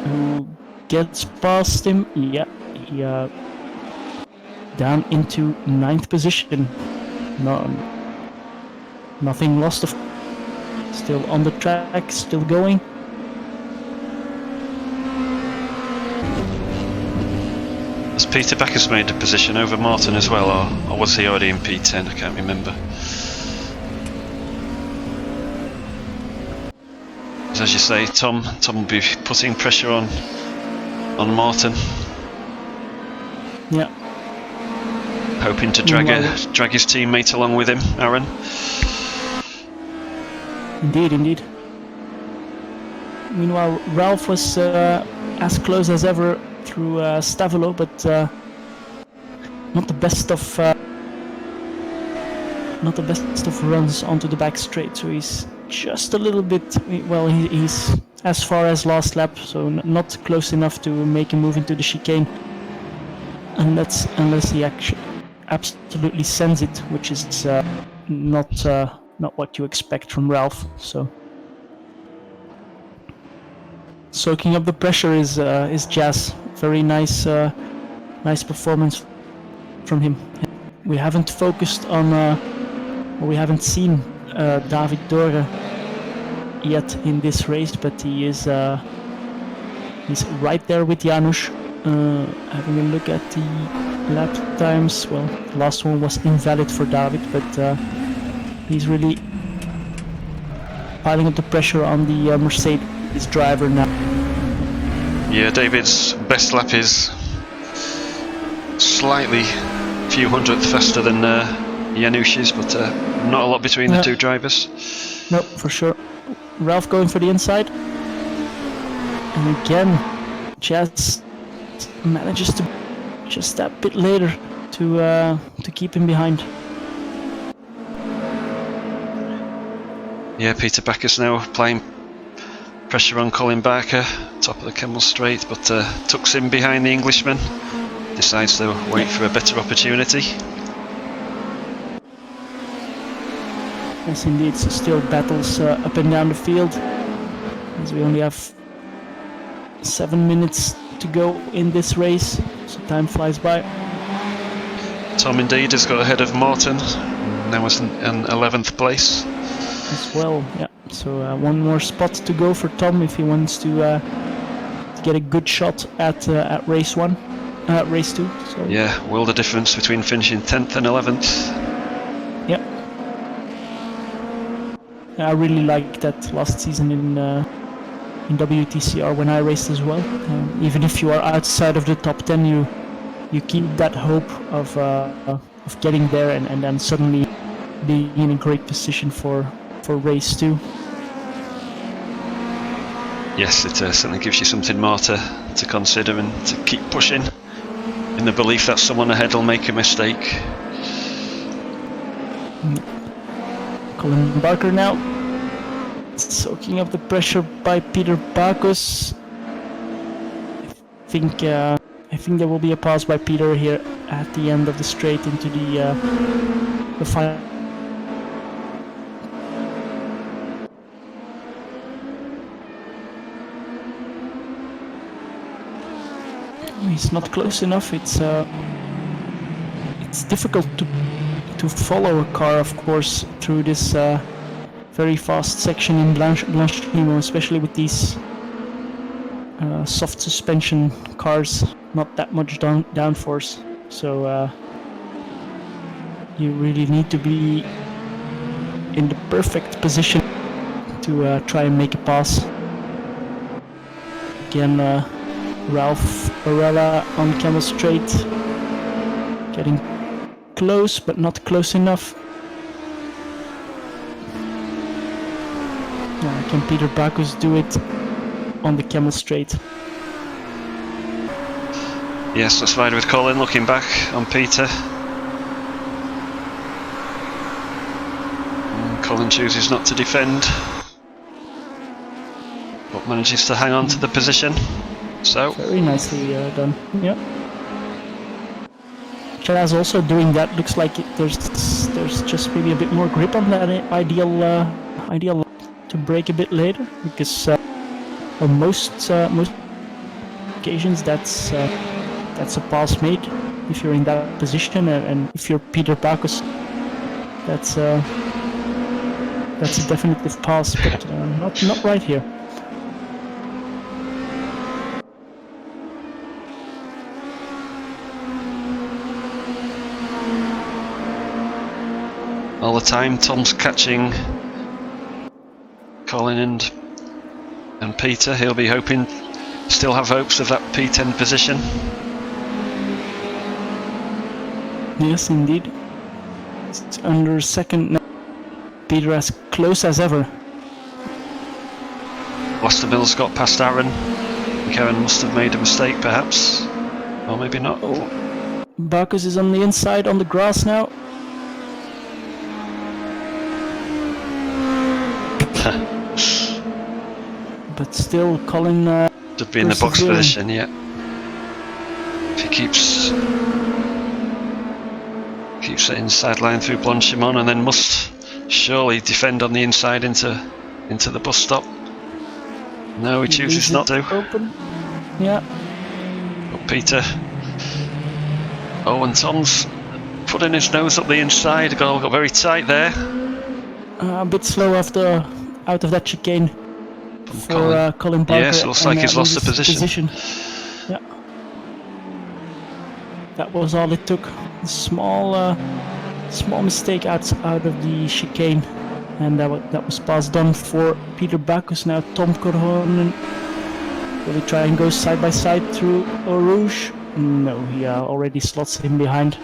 who gets past him. Yeah, he down into 9th position. Nothing lost of. Still on the track, still going. Has Peter Bacchus made a position over Martin as well, or was he already in P10? I can't remember. As you say, Tom will be putting pressure on Martin. Yeah. Hoping to drag his teammate along with him, Aaron. Indeed. Meanwhile, Ralph was as close as ever through Stavolo, but not the best of runs onto the back straight. So he's just a little bit. Well, he's as far as last lap, so not close enough to make a move into the chicane. Unless he actually absolutely sends it, which is not what you expect from Ralph. So soaking up the pressure is Jazz. Very nice performance from him. We haven't focused on or we haven't seen David Dorre yet in this race, but he's right there with Janusz. Having a look at the lap times, well, the last one was invalid for David, but he's really piling up the pressure on the Mercedes driver now. Yeah, David's best lap is slightly few hundredth faster than Janusz's, but not a lot between the two drivers. No, for sure. Ralph going for the inside, and again, Jazz manages to just that bit later to keep him behind. Yeah, Peter Bacchus now applying pressure on Colin Barker, top of the Kemmel Straight, but tucks in behind the Englishman. Decides to wait for a better opportunity. Yes, indeed. So still battles up and down the field, as we only have 7 minutes to go in this race, so time flies by. Tom indeed has got ahead of Martin, now is in 11th place. As well, yeah. So one more spot to go for Tom if he wants to get a good shot at race 1, race 2. So. Yeah, world of difference between finishing 10th and 11th. Yeah. I really liked that last season in WTCR when I raced as well. Even if you are outside of the top 10, you keep that hope of getting there and then suddenly being in a great position for race 2. Yes, it certainly gives you something more to consider and to keep pushing, in the belief that someone ahead will make a mistake. Colin Barker now, soaking up the pressure by Peter Bacchus. I think there will be a pass by Peter here at the end of the straight into the final. He's not close enough. It's difficult to follow a car, of course, through this very fast section in Blanchimont, especially with these soft suspension cars, not that much downforce. So you really need to be in the perfect position to try and make a pass. Again, Ralph Barella on Camel Straight, getting close but not close enough. Can Peter Bacchus do it on the Camel Straight? Yes, that's fine with Colin looking back on Peter. And Colin chooses not to defend, but manages to hang on to the position. So very nicely done. Yeah. Chaz also doing that. Looks like there's just maybe a bit more grip on that ideal to brake a bit later, because on most occasions that's a pass made if you're in that position, and if you're Peter Bacchus, that's a definitive pass, but not right here. all the time Tom's catching Colin and Peter. He'll be hoping, still have hopes of that P10 position. Yes, indeed. It's under second now. Peter as close as ever. Westermill's got past Aaron. I think Aaron must have made a mistake, perhaps, or maybe not. Oh. Bacchus is on the inside on the grass now. But still, Colin should be in the box position, yeah. If he keeps it inside line through Blanchimont, and then must surely defend on the inside into the bus stop. No, he chooses not to. Open. Yeah. But Peter. Oh, and Tom's putting his nose up the inside. Got very tight there. A bit slow out of that chicane for Colin Barker. Yes, it looks like he's lost the position. Yeah. That was all it took. A small mistake out of the chicane, and that was passed on for Peter Bacchus. Now Tom Corhonen. Will he try and go side by side through Eau Rouge? No, he already slots him behind.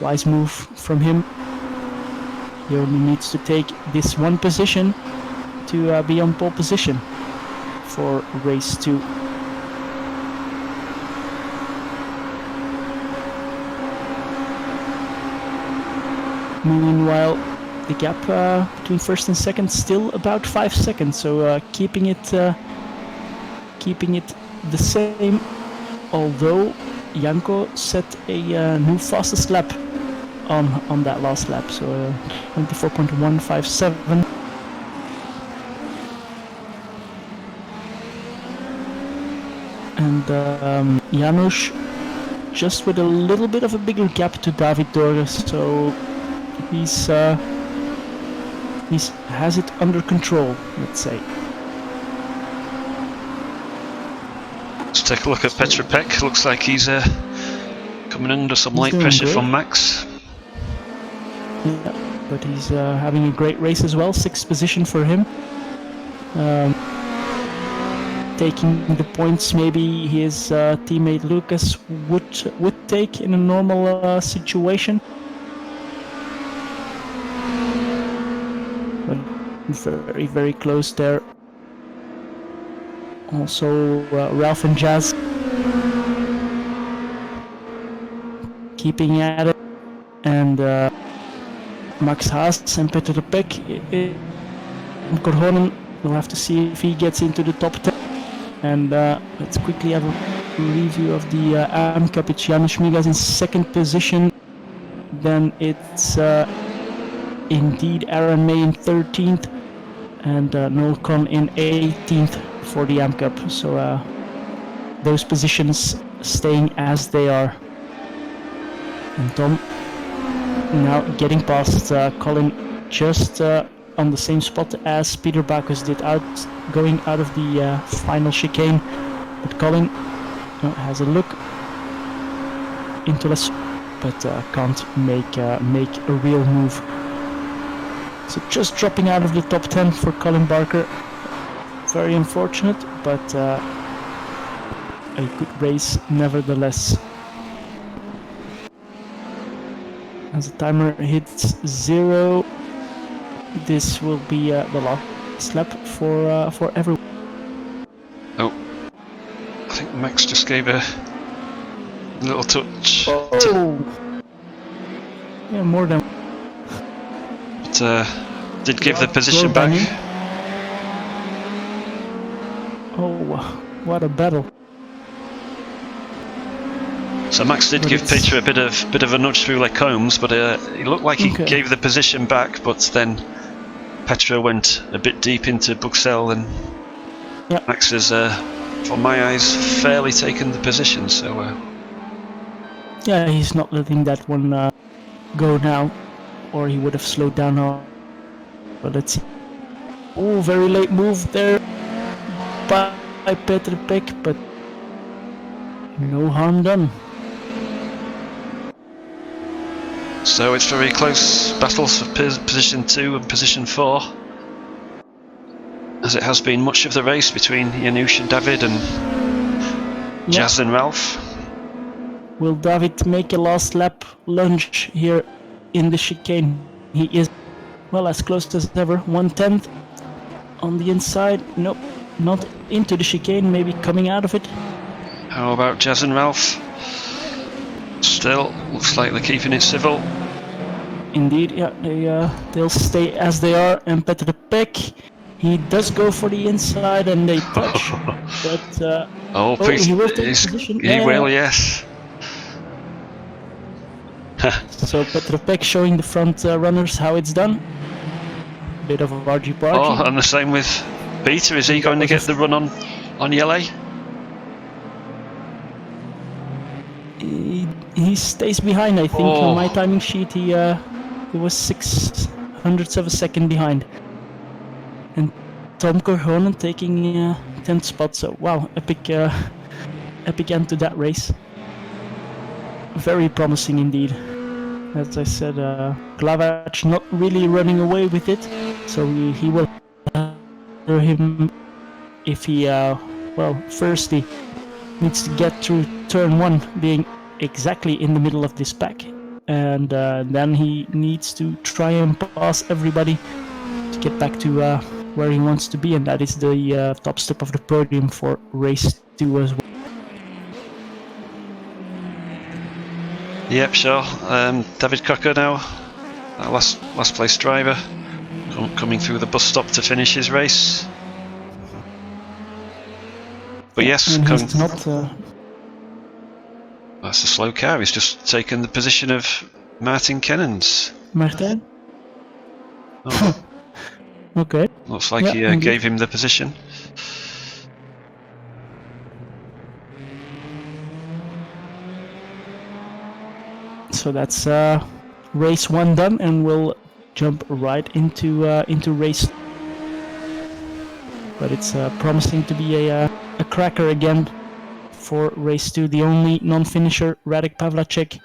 Wise move from him. He only needs to take this one position to be on pole position for race 2. Meanwhile, the gap between first and second still about 5 seconds, so keeping it the same. Although Janko set a new fastest lap on that last lap, so 24.157. And Janusz just with a little bit of a bigger gap to David Dorges, so he's he has it under control, let's say. Let's take a look at Petr Pek. Looks like he's coming under some light doing pressure great. from Max. Yeah, but he's having a great race as well. 6th position for him. Taking the points maybe his teammate Lucas would take in a normal situation. But very, very close there. Also Ralph and Jazz keeping at it, and Max Haas and Petr Pek. Korhonen, we'll have to see if he gets into the top 10. And let's quickly have a review of the AM Cup. It's Janusz Migas in 2nd position. Then it's indeed Aaron May in 13th, and Noel Con in 18th for the AM Cup. So those positions staying as they are. And Tom now getting past Colin, just on the same spot as Peter Bacchus did, going out of the final chicane. But Colin has a look into us, but can't make a real move. So just dropping out of the top 10 for Colin Barker. Very unfortunate, but a good race nevertheless. As the timer hits 0, this will be the last lap for everyone. Oh, I think Max just gave a little touch. Oh, yeah, more than. But did give the position back. Oh, what a battle! So Max did give Peter a bit of a nudge through Les Combes, but it looked like he gave the position back. But then Petra went a bit deep into Buxelles, and Max has, from my eyes, fairly taken the position. So yeah, he's not letting that one go now, or he would have slowed down. But let's see. Oh, very late move there by Petr Pek, but no harm done. So it's very close battles for position 2 and position 4, as it has been much of the race between Janusz and David and Jazz and Ralph. Will David make a last lap lunge here in the chicane? He is, well, as close as ever. 1/10 on the inside. Nope, not into the chicane, maybe coming out of it. How about Jazz and Ralph? Still, looks like they're keeping it civil. Indeed, yeah, they'll stay as they are. And Petr Pek, he does go for the inside and they touch. But he will take position. He will, yes. So Petr Pek showing the front runners how it's done. Bit of a argy-bargy. Oh, and the same with Peter. Is he going to get the run on Yele? He stays behind, I think. On my timing sheet, he was 0.06 of a second behind. And Tom Korhonen taking 10th spot. So wow, epic end to that race. Very promising indeed. As I said, Glavac not really running away with it, so he will him if he firstly needs to get through turn 1, being exactly in the middle of this pack, and then he needs to try and pass everybody to get back to where he wants to be, and that is the top step of the podium for race 2 as well. Yep, sure. David Cocker now, our last place driver, coming through the bus stop to finish his race. But yes, he's not. That's a slow car. He's just taken the position of Martin Kennens. Martin? Oh. Okay. Looks like he gave him the position. So that's race 1 done, and we'll jump right into race. But it's promising to be a cracker again for race 2. The only non-finisher, Radek Pavlacek,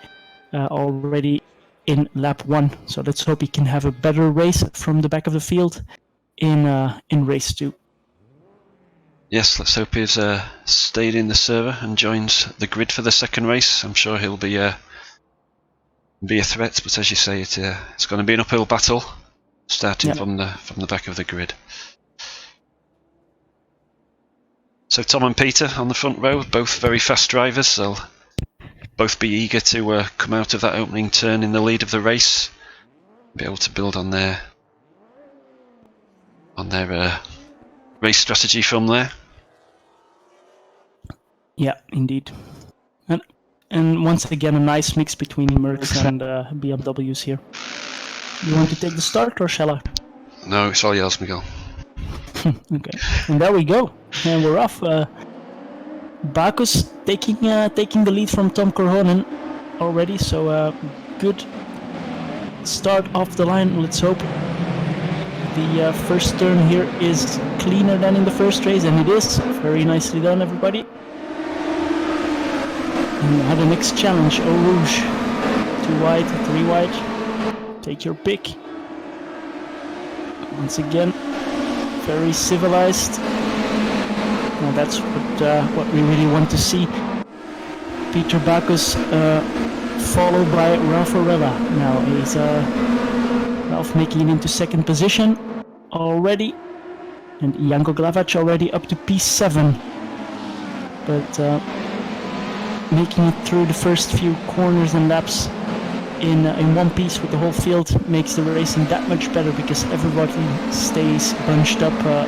already in lap 1. So let's hope he can have a better race from the back of the field in race 2. Yes, let's hope he's stayed in the server and joins the grid for the second race. I'm sure he'll be a threat, but as you say, it's going to be an uphill battle, starting from the back of the grid. So Tom and Peter on the front row, both very fast drivers. They'll both be eager to come out of that opening turn in the lead of the race, be able to build on their race strategy from there. Yeah, indeed. And once again, a nice mix between Mercs and BMWs here. You want to take the start, or shall I? No, it's all yours, Miguel. Okay, and there we go, and we're off. Bacchus taking the lead from Tom Korhonen already, so good start off the line. Let's hope the first turn here is cleaner than in the first race, and it is. Very nicely done, everybody. And we have the next challenge, Eau Rouge. 2 wide, 3 wide. Take your pick. Once again, very civilized. Now that's what we really want to see. Peter Bacchus followed by Ralph Arella. Now he's Ralph making it into second position already, and Janko Glavac already up to P7. But making it through the first few corners and laps in one piece with the whole field makes the racing that much better, because everybody stays bunched up a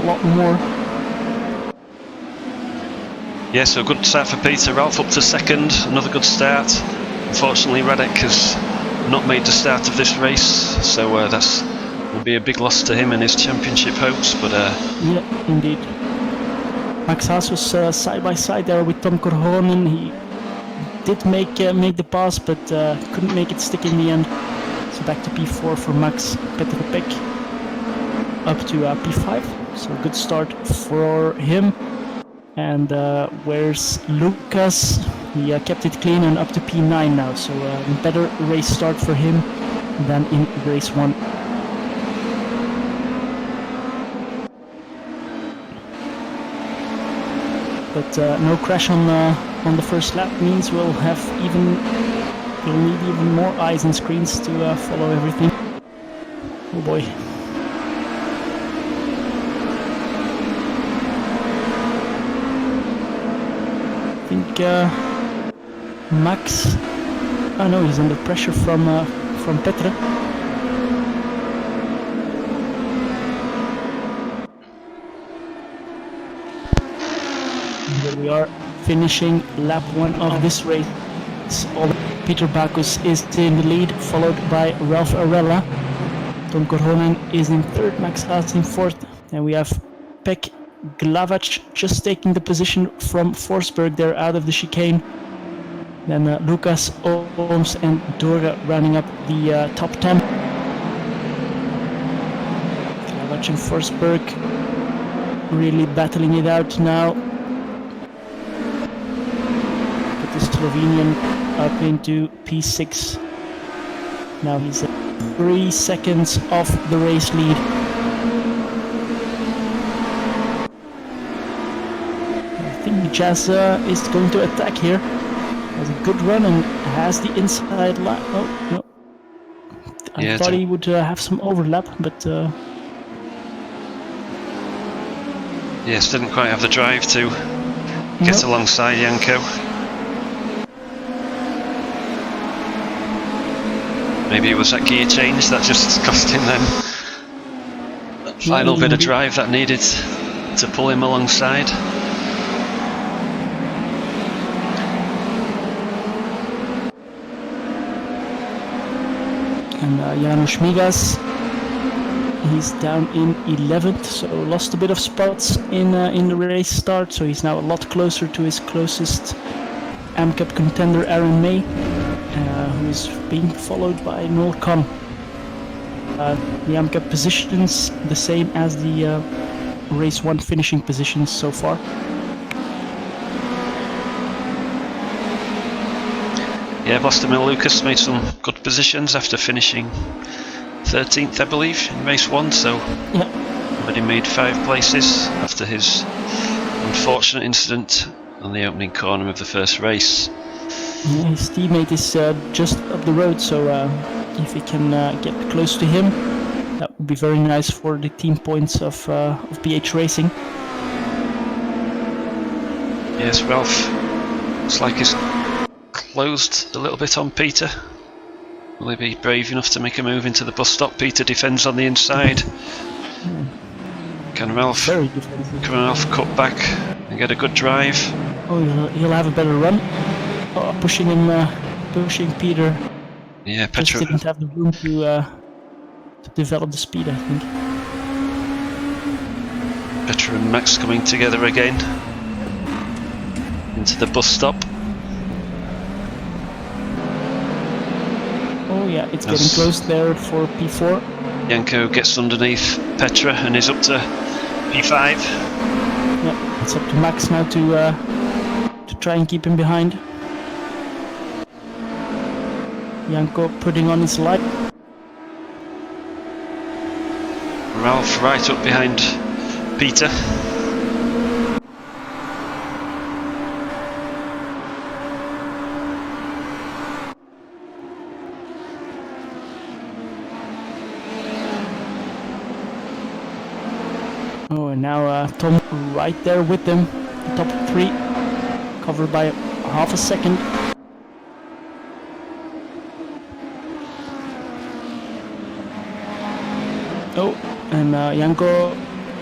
lot more. Yeah, so good start for Peter. Ralph up to second, another good start. Unfortunately, Radek has not made the start of this race, so that's will be a big loss to him and his championship hopes. But yeah, indeed. Max Haas was side by side there with Tom Korhonen. He did make the pass, but couldn't make it stick in the end. So back to P4 for Max. Petr Pek up to P5. So good start for him. And where's Lucas? He kept it clean and up to P9 now. So better race start for him than in race 1. But no crash on the first lap means we'll need even more eyes and screens to follow everything. Oh boy. I think Max. Oh no, he's under pressure from Petre. Here we are, finishing lap 1 of this race. Peter Bacchus is in the lead, followed by Ralph Arella. Tom Korhonen is in third, Max Haas in fourth, and we have Pek Glavac just taking the position from Forsberg there out of the chicane. Then Lucas, Ooms and Dorga rounding up the top 10. Glavac and Forsberg really battling it out now. Slovenian up into P6. Now he's 3 seconds off the race lead. I think Jazz is going to attack here. Has a good run and has the inside line. Oh, no. I thought he would have some overlap, but... Yes, didn't quite have the drive to get alongside Janko. Maybe it was that gear change that just cost him that final bit of drive that needed to pull him alongside. And Janusz Migas, he's down in 11th, so lost a bit of spots in the race start, so he's now a lot closer to his closest AmCup contender Aaron May, who is being followed by Noel Conn. the AM Cup positions the same as the race 1 finishing positions so far. Yeah, Boston Lucas made some good positions after finishing 13th, I believe, in race 1, so Yeah. already made 5 places after his unfortunate incident on the opening corner of the first race. Yeah, his teammate is just up the road, so if he can get close to him, that would be very nice for the team points of PH Racing. Yes, Ralph looks like he's closed a little bit on Peter. Will he be brave enough to make a move into the bus stop? Peter defends on the inside. Can Ralph cut back and get a good drive? Oh, he'll have a better run. Oh, pushing Peter. Yeah, Just Petra. didn't have the room to develop the speed, I think. Petra and Max coming together again into the bus stop. Oh yeah, it's getting close there for P4. Janko gets underneath Petra and is up to P5. Yeah, it's up to Max now to try and keep him behind. Janko putting on his light. Ralph right up behind Peter. Oh, and now Tom right there with them, the top 3, covered by half a second. Oh, and Janko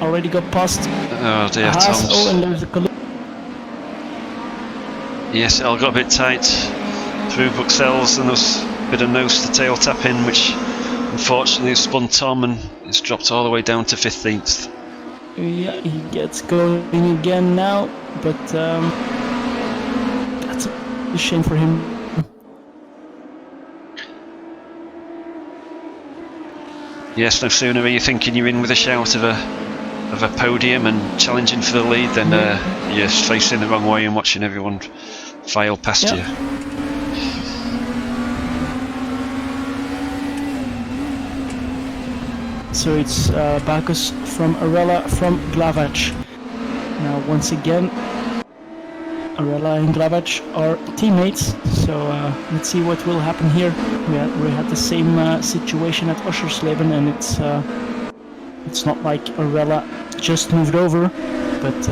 already got past. Oh dear, Haas. Tom's. Oh, and there's a collision. Yes, El got a bit tight through Buxelles and there was a bit of nose to tail tapping, which unfortunately spun Tom and it's dropped all the way down to 15th. Yeah, he gets going again now, but that's a shame for him. Yes, no sooner are you thinking you're in with a shout of a podium and challenging for the lead, then you're facing the wrong way and watching everyone file past you. So it's Bacchus from Arella from Glavac. Now once again, Arella and Glavac are teammates, so let's see what will happen here. We had the same situation at Oschersleben, and it's not like Arella just moved over, but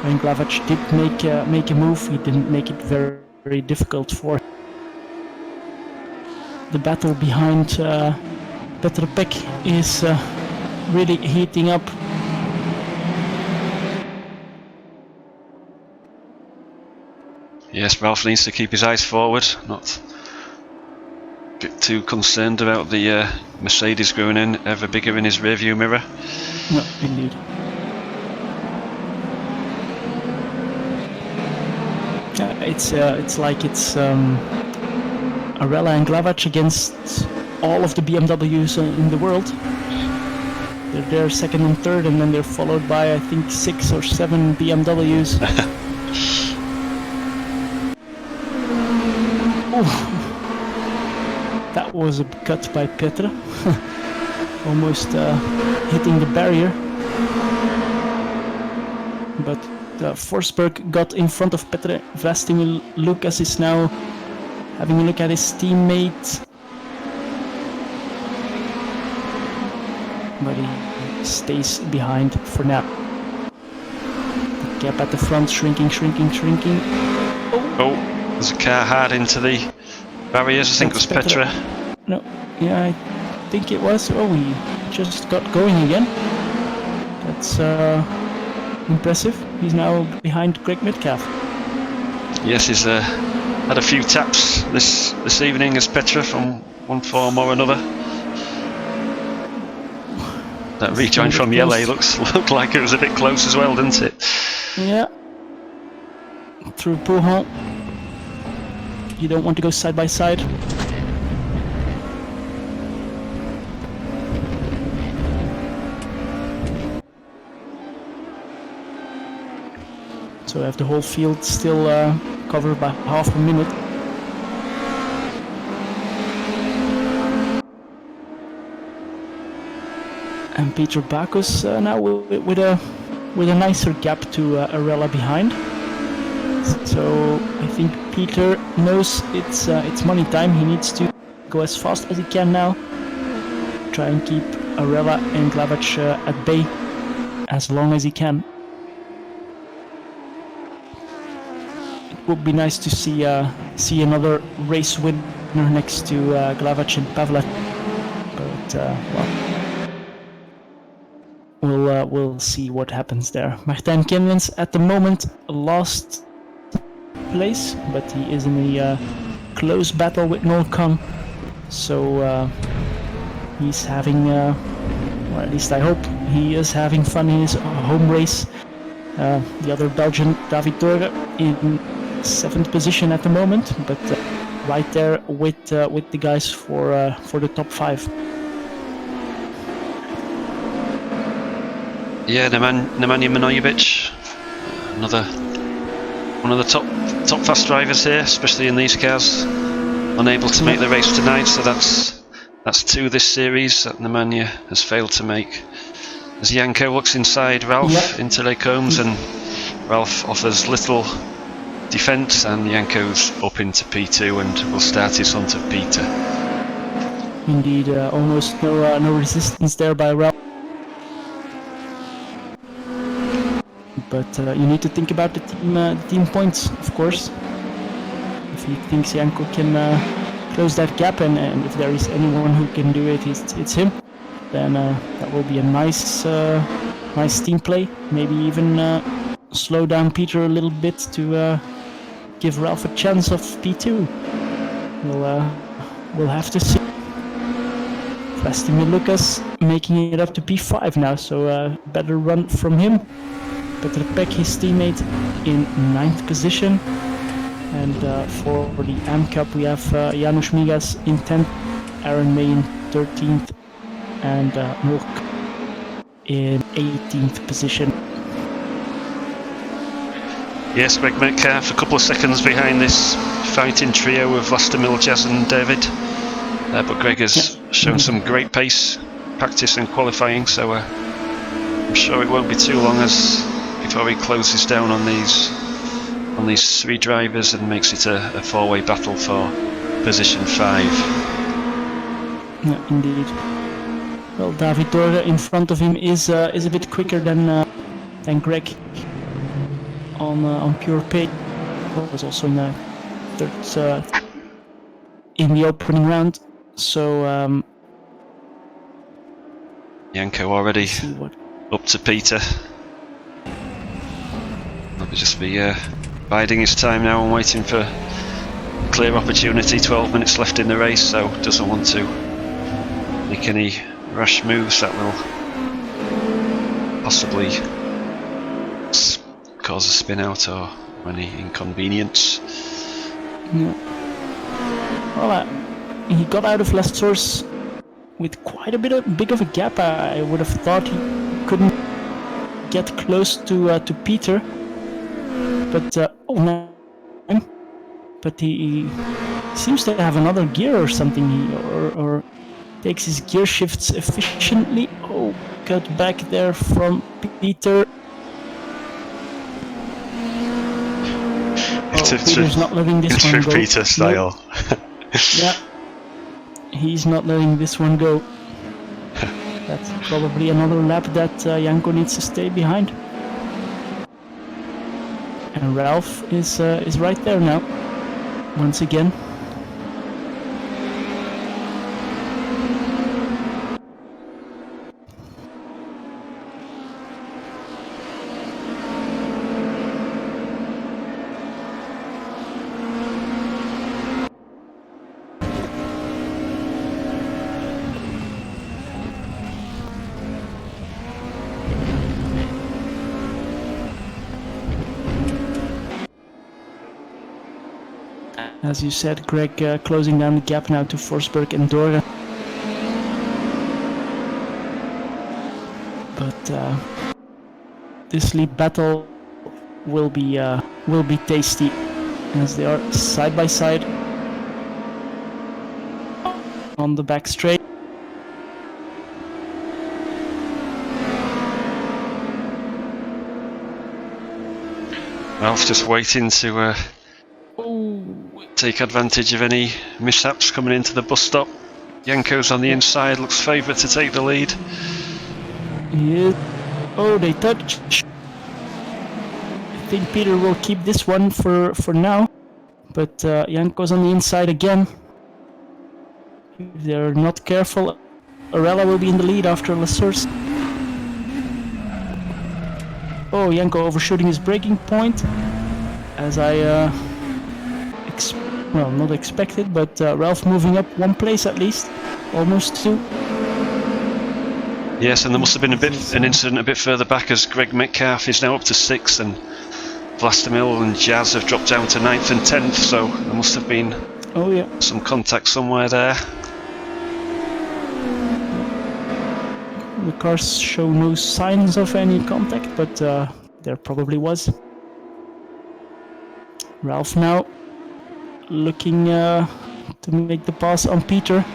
when Glavac did make a move, he didn't make it very, very difficult for the battle behind Petr Pek is really heating up. Yes, Ralph needs to keep his eyes forward, not get too concerned about the Mercedes growing in ever bigger in his rearview mirror. No, indeed. It's like it's Arella and Glavac against all of the BMWs in the world. They're there second and third, and then they're followed by I think 6 or 7 BMWs. That was a cut by Petra, almost hitting the barrier. But Forsberg got in front of Petra. Vlastimir Lucas is now having a look at his teammate, but he stays behind for now. The gap at the front shrinking. Oh, there's a car hard into the barriers. I think it was Petra. No, yeah, I think it was. Oh, he just got going again. That's impressive. He's now behind Greg Metcalf. Yes, he's had a few taps this evening as Petra from one form or another. That rejoin from Yele looked like it was a bit close as well, didn't it? Yeah. Through Pouhon. You don't want to go side by side. So I have the whole field still covered by half a minute. And Peter Backus now with a nicer gap to Arella behind. So I think Peter knows it's money time. He needs to go as fast as he can now. Try and keep Arella and Glavac at bay as long as he can. It would be nice to see another race winner next to Glavac and Pavlak, but well, we'll see what happens there. Martijn Kinlens at the moment last place, but he is in a close battle with Nolkan, so he's having, or at least I hope he is having fun in his home race. The other Belgian, David Dorge, in 7th position at the moment, but right there with the guys for the top 5. Yeah, Nemanja Manojevic, another one of the top fast drivers here, especially in these cars. Unable to make the race tonight, so that's 2 this series that Nemanja has failed to make. As Janko looks inside Ralph into Les Combes, and Ralph offers little defence, and Janko's up into P2 and will start his hunt of Peter. Indeed, almost no resistance there by Ralph. But you need to think about the team points, of course. If he thinks Janko can close that gap, and if there is anyone who can do it, it's him. Then that will be a nice team play. Maybe even slow down Peter a little bit to give Ralph a chance of P2. We'll have to see. Vlastimir Lucas making it up to P5 now, so better run from him. Petr Pek, his teammate, in 9th position. And for the AM Cup we have Janusz Migas in 10th, Aaron May in 13th, and Merc in 18th position. Yes, Greg Metcalf a couple of seconds behind this fighting trio of Vlastimil, Jazz and David. But Greg has shown some great pace, practice and qualifying, so I'm sure it won't be too long before he closes down on these 3 drivers and makes it a 4-way battle for position 5. Yeah, indeed. Well, David Dorge in front of him is a bit quicker than Greg on pure pace. Was also in the 3rd in the opening round. So Janko already up to Peter. He'll just be biding his time now and waiting for a clear opportunity. 12 minutes left in the race, so doesn't want to make any rash moves that will possibly cause a spin out or any inconvenience. Yeah. Well, he got out of last source with quite big of a gap. I would have thought he couldn't get close to Peter, but but he seems to have another gear or something, or takes his gear shifts efficiently. Oh, cut back there from Peter. Peter's not letting this one go. Peter style. Yeah, he's not letting this one go. That's probably another lap that Janko needs to stay behind. And Ralph is right there now, once again. As you said, Greg closing down the gap now to Forsberg and Dorge. But this lead battle will be tasty, as they are side by side on the back straight. Ralph just waiting to take advantage of any mishaps coming into the bus stop. Janko's on the inside, looks favoured to take the lead. Yeah. Oh, they touch. I think Peter will keep this one for now, but Janko's on the inside again. If they're not careful, Arella will be in the lead after Lassource. Oh, Janko overshooting his braking point, as I well, not expected, but Ralph moving up one place at least, almost two. Yes, and there must have been an incident a bit further back, as Greg Metcalf is now up to 6th, and Vlastimil and Jazz have dropped down to 9th and 10th, so there must have been some contact somewhere there. The cars show no signs of any contact, but there probably was. Ralph now looking to make the pass on Peter.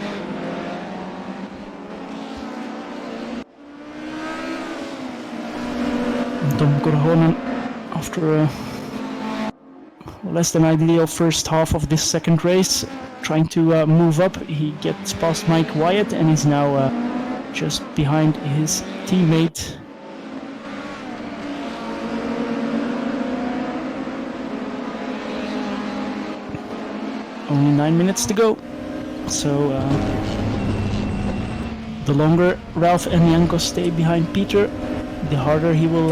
Tom Korhonen, after a less than ideal first half of this second race, trying to move up, he gets past Mike Wyatt and is now just behind his teammate. Only 9 minutes to go, so the longer Ralph and Janko stay behind Peter, the harder he will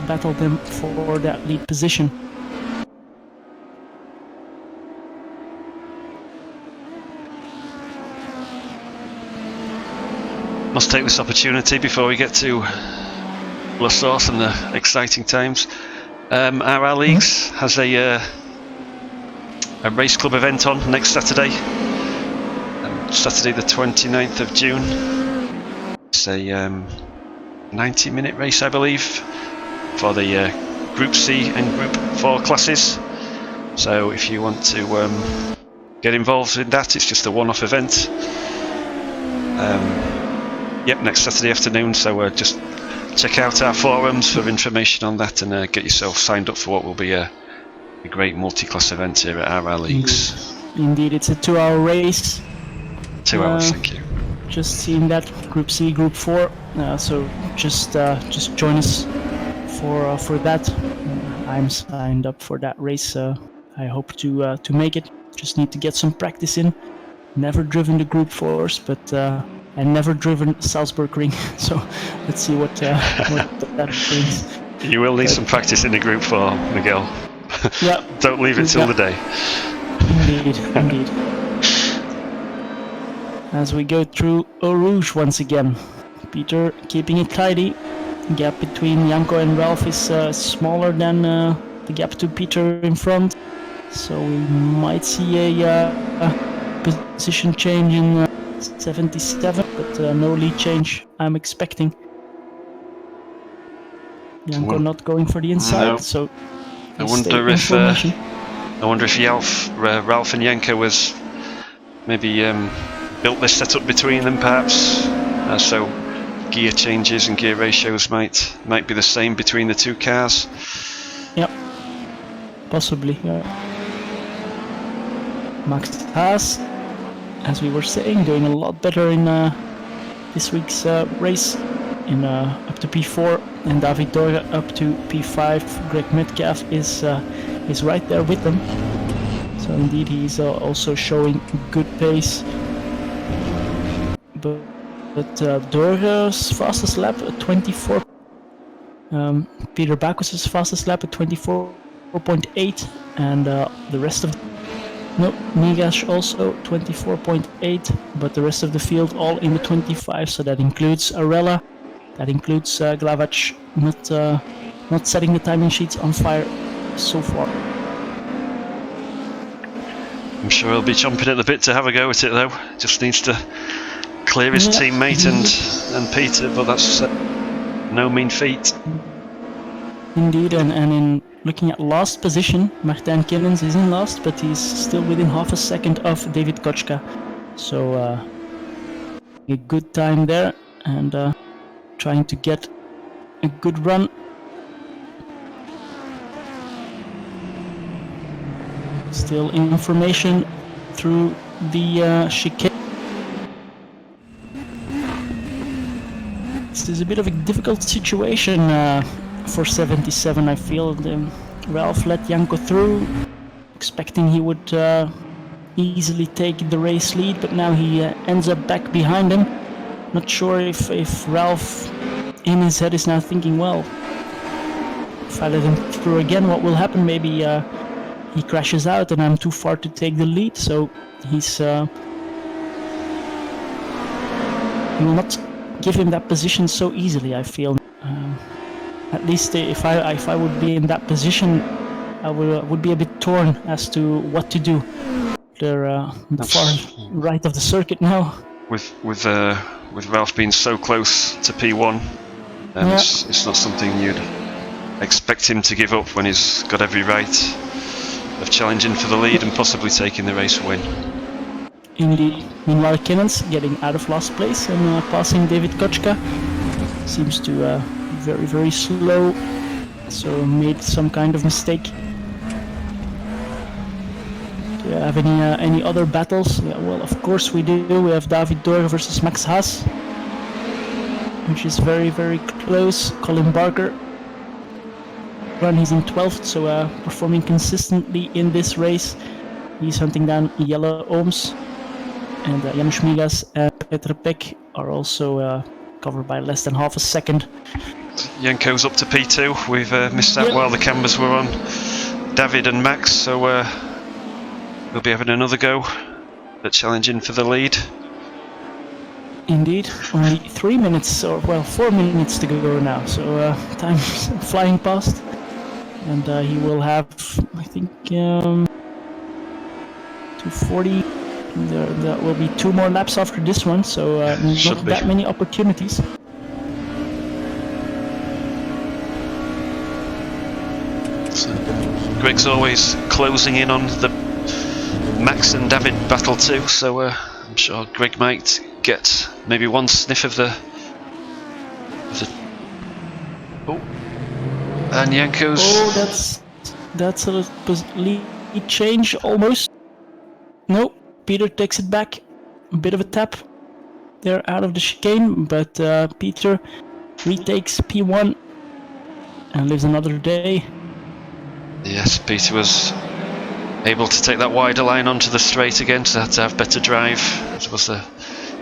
battle them for that lead position. Must take this opportunity before we get to La Source and the exciting times. RRLeagues has a race club event on next Saturday, Saturday the 29th of June. It's a 90-minute race, I believe, for the Group C and Group 4 classes. So if you want to get involved in that, it's just a one-off event. Yep, next Saturday afternoon, so just check out our forums for information on that, and get yourself signed up for what will be a great multi-class event here at RRLeagues. Indeed, it's a 2-hour race. 2 hours, thank you. Just seeing that, Group C, Group 4, so just join us for that. I'm signed up for that race. I hope to make it. Just need to get some practice in. Never driven the Group 4s, but and never driven Salzburg Ring, so let's see what that brings. You will need some practice in the Group 4, Miguel. Yeah. Don't leave it till the day. Indeed. As we go through Eau Rouge once again, Peter keeping it tidy. Gap between Janko and Ralph is smaller than the gap to Peter in front, so we might see a position change in 77, but no lead change I'm expecting. Janko not going for the inside, no. so I wonder if Ralph and Janko was maybe built this setup between them, perhaps, so gear changes and gear ratios might be the same between the two cars. Yep, possibly. Max Haas, as we were saying, doing a lot better in this week's race, in up to P4, and David Dorga up to P5. Greg Metcalf is right there with them, so indeed he's also showing good pace. But Dorga's fastest lap at 24. Peter Backus's fastest lap at 24.8, and the rest of Nigash also 24.8, but the rest of the field all in the 25, so that includes Arella, that includes Glavac, not setting the timing sheets on fire so far. I'm sure he'll be chomping at the bit to have a go at it, though. Just needs to clear his teammate and Peter, but that's no mean feat. Indeed, and in looking at last position, Martin Killens is in last, but he's still within half a second of David Kochka. So a good time there, and trying to get a good run. Still information through the chicane. This is a bit of a difficult situation for 77, I feel. Ralph let Janko through, expecting he would easily take the race lead, but now he ends up back behind him. Not sure if Ralph in his head is now thinking, well, if I let him through again, what will happen? Maybe he crashes out and I'm too far to take the lead, so he's he will not give him that position so easily, I feel. At least if I would be in that position, I would be a bit torn as to what to do. They're the far right of the circuit now. With Ralph being so close to P1, it's not something you'd expect him to give up when he's got every right of challenging for the lead and possibly taking the race win. Indeed. Meanwhile, Kinnens getting out of last place and passing David Kochka. Seems to very, very slow, so made some kind of mistake. Do you have any other battles? Yeah, well, of course we do. We have David Doer versus Max Haas, which is very, very close. Colin Barker. He's in 12th, so performing consistently in this race. He's hunting down Yellow Ohms. And Janusz Migas and Petr Pek are also covered by less than half a second. Janko's up to P2. We've missed out while the cameras were on David and Max, so we'll be having another go at challenging for the lead. Indeed, only 3 minutes, or well, 4 minutes to go now, so time's flying past. And he will have, I think, 240. There will be 2 more laps after this one, so not that many opportunities. So, Greg's always closing in on the Max and David battle too, so I'm sure Greg might get maybe one sniff of the oh, and Janko's. Oh, that's a lead change almost. No. Peter takes it back, a bit of a tap. They're out of the chicane, but Peter retakes P1 and lives another day. Yes, Peter was able to take that wider line onto the straight again, so had to have better drive. There was a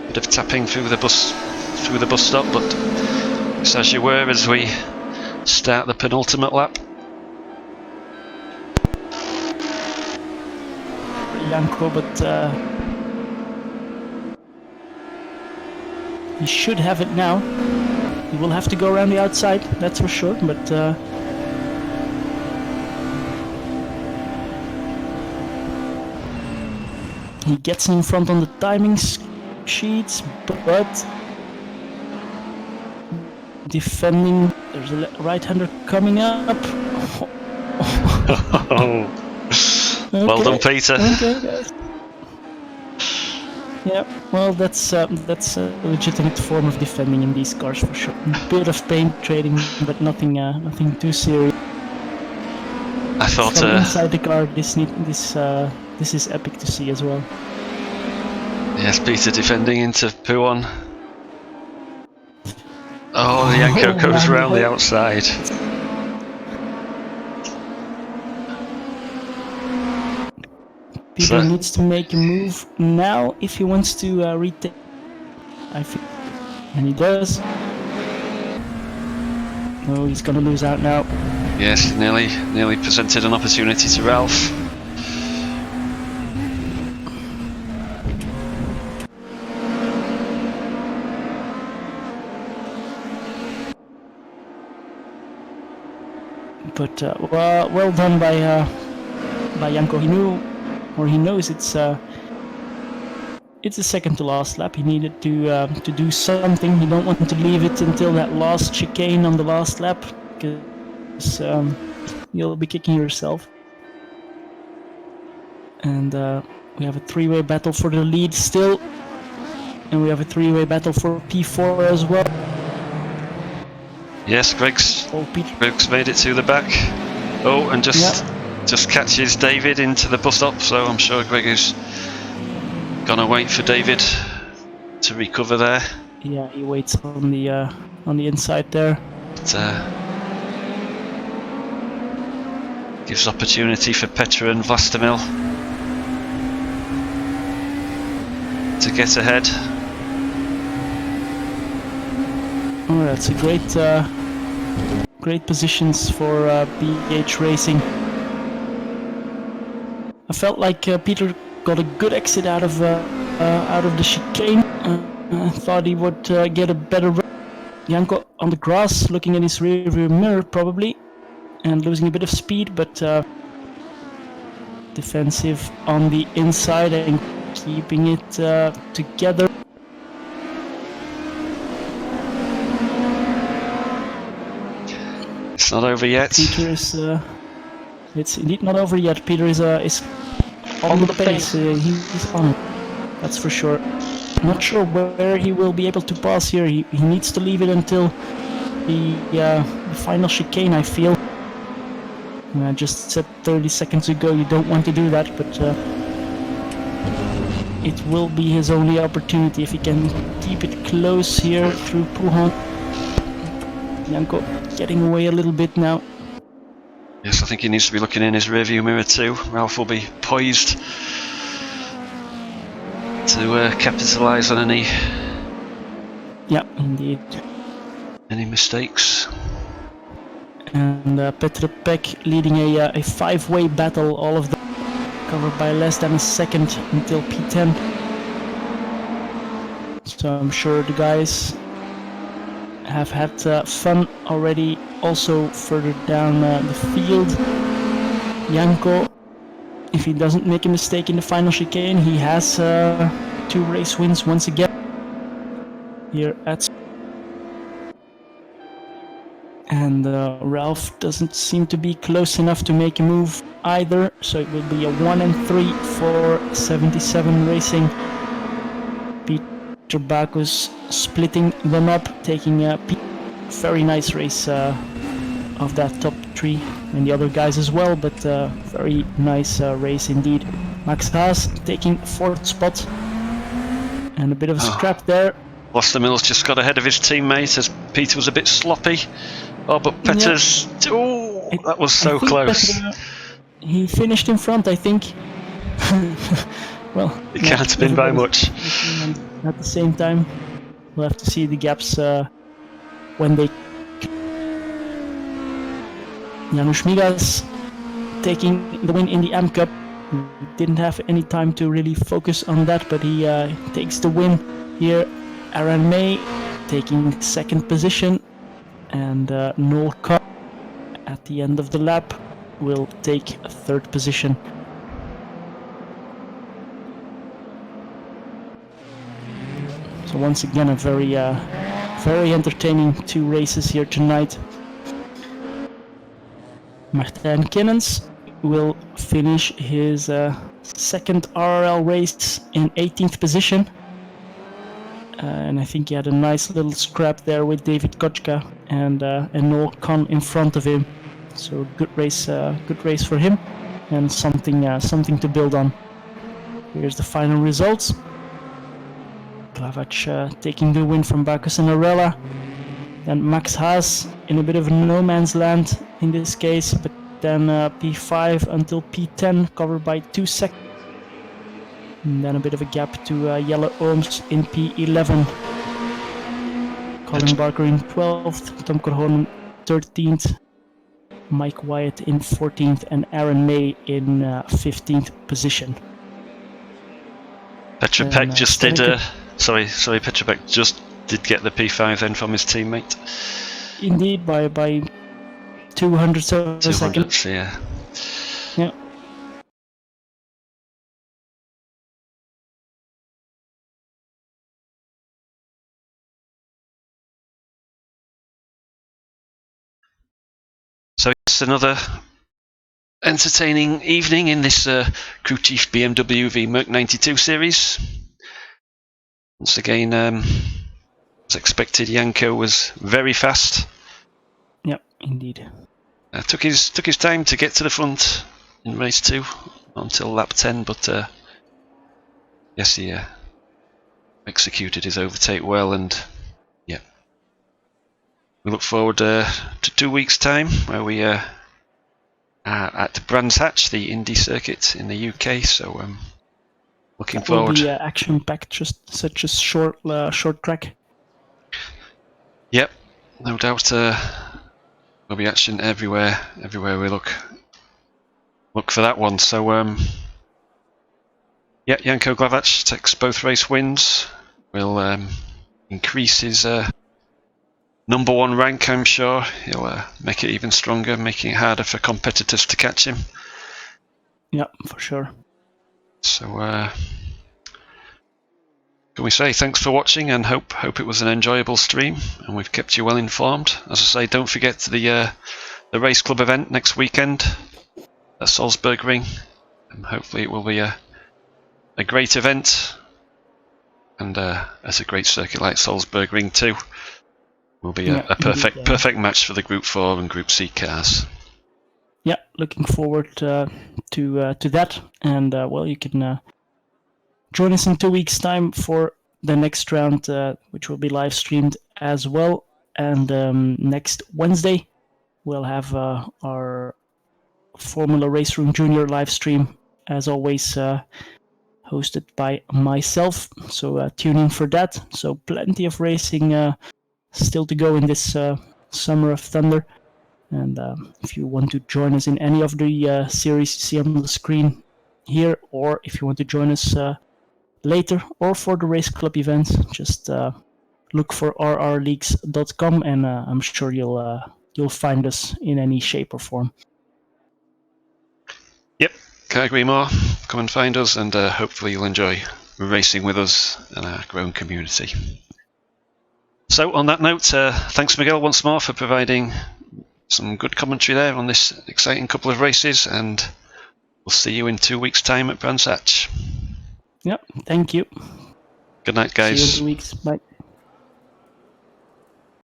bit of tapping through the bus stop, but it's as you were as we start the penultimate lap. Janko, but he should have it now. He will have to go around the outside, that's for sure, but he gets in front on the timing sheets, but defending, there's a right-hander coming up. Oh. Okay. Well done, Peter. Okay, guys. Yeah, well, that's a legitimate form of defending in these cars for sure. A bit of paint trading, but nothing too serious. I thought from inside the car, this is epic to see as well. Yes, Peter defending into P1. Oh, Janko goes round the outside. Peter needs to make a move now if he wants to retake. I feel, and he does. Oh, he's gonna lose out now. Yes, nearly presented an opportunity to Ralph. But well done by Janko. He knew. Or he knows it's the second to last lap. He needed to do something. He don't want to leave it until that last chicane on the last lap, because you'll be kicking yourself. And we have a three-way battle for the lead still, and we have a three-way battle for P4 as well. Yes, Greg's made it to the back. Oh, and just catches David into the bus stop, so I'm sure Greg is gonna wait for David to recover there. Yeah, he waits on the inside there. But, gives opportunity for Petra and Vlastimil to get ahead. Oh, that's a great positions for BH Racing. I felt like Peter got a good exit out of the chicane. I thought he would get a better run. Janko on the grass, looking in his rear mirror probably, and losing a bit of speed, but defensive on the inside and keeping it together. It's not over yet. Peter is. It's indeed not over yet. Peter is on the pace. He's on it. That's for sure. Not sure where he will be able to pass here. He needs to leave it until the final chicane, I feel. I just said 30 seconds ago you don't want to do that, but it will be his only opportunity if he can keep it close here through Pouhon. Janko getting away a little bit now. Yes, I think he needs to be looking in his rearview mirror too. Ralph will be poised to capitalise on any mistakes. And Petra Peck leading a five-way battle, all of them covered by less than a second until P10. So I'm sure the guys have had fun already. Also further down the field, Janko, if he doesn't make a mistake in the final chicane, he has 2 race wins once again here at. And Ralph doesn't seem to be close enough to make a move either, so it will be a 1 and 3 for 77 Racing. Peter Bacchus splitting them up, taking a very nice race of that top 3 and the other guys as well, but very nice race indeed. Max Haas taking 4th spot, and a bit of a scrap there. Vlastimil's just got ahead of his teammate as Peter was a bit sloppy. Oh, but Petra's... Yeah. Oh, that was so close. He finished in front, I think. Well, it can't have been by much. At the same time, we'll have to see the gaps when they... Janusz Migas taking the win in the AM Cup. He didn't have any time to really focus on that, but he takes the win here. Aaron May taking 2nd position, and Noel Cobb at the end of the lap will take a 3rd position. So once again, a very entertaining 2 races here tonight. Martijn Kinnens will finish his 2nd RRL race in 18th position. And I think he had a nice little scrap there with David Kochka and Noel Kahn in front of him. So good race for him, and something to build on. Here's the final results. Glavac taking the win from Bacchus and Arella. Then Max Haas in a bit of no man's land in this case, but then P5 until P10 covered by 2 seconds. And then a bit of a gap to Jelle Ooms in P11. Colin Barker in 12th, Tom Corhonen 13th, Mike Wyatt in 14th, and Aaron May in 15th position. Petra Peck just did... Sorry, Petra Peck just did get the P5 then from his teammate. Indeed, by 200 of a second. Yeah. Yeah. So it's another entertaining evening in this CrewChief BMW v Merc 92 series. Once again, as expected, Janko was very fast. Yep, indeed. Took his time to get to the front in race 2 until lap 10, but yes, he executed his overtake well, and yeah, we look forward to 2 weeks' time where we are at Brands Hatch, the Indy circuit in the UK. So looking forward. Will be action-packed, just such a short track. Yep, no doubt. There'll be action everywhere we look for that one. So yeah, Janko Glavac takes both race wins. Will increase his number 1 rank, I'm sure. He'll make it even stronger, making it harder for competitors to catch him. Yeah, for sure. So can we say thanks for watching, and hope it was an enjoyable stream and we've kept you well informed. As I say, don't forget the race club event next weekend at Salzburgring, and hopefully it will be a great event, and as a great circuit like Salzburgring too will be a perfect match for the Group 4 and Group C cars. Yeah, looking forward to that, and well, you can join us in 2 weeks' time for the next round, which will be live streamed as well. And next Wednesday, we'll have our Formula Race Room Junior live stream, as always, hosted by myself. So tune in for that. So plenty of racing still to go in this Summer of Thunder. And if you want to join us in any of the series you see on the screen here, or if you want to join us later or for the race club events, just look for RRLeagues.com, and I'm sure you'll find us in any shape or form. Yep, can't agree more. Come and find us, and hopefully you'll enjoy racing with us and our growing community. So on that note, thanks Miguel once more for providing some good commentary there on this exciting couple of races, and we'll see you in 2 weeks' time at Brands Hatch. Yep, thank you. Good night, guys. See you in 2 weeks. Bye.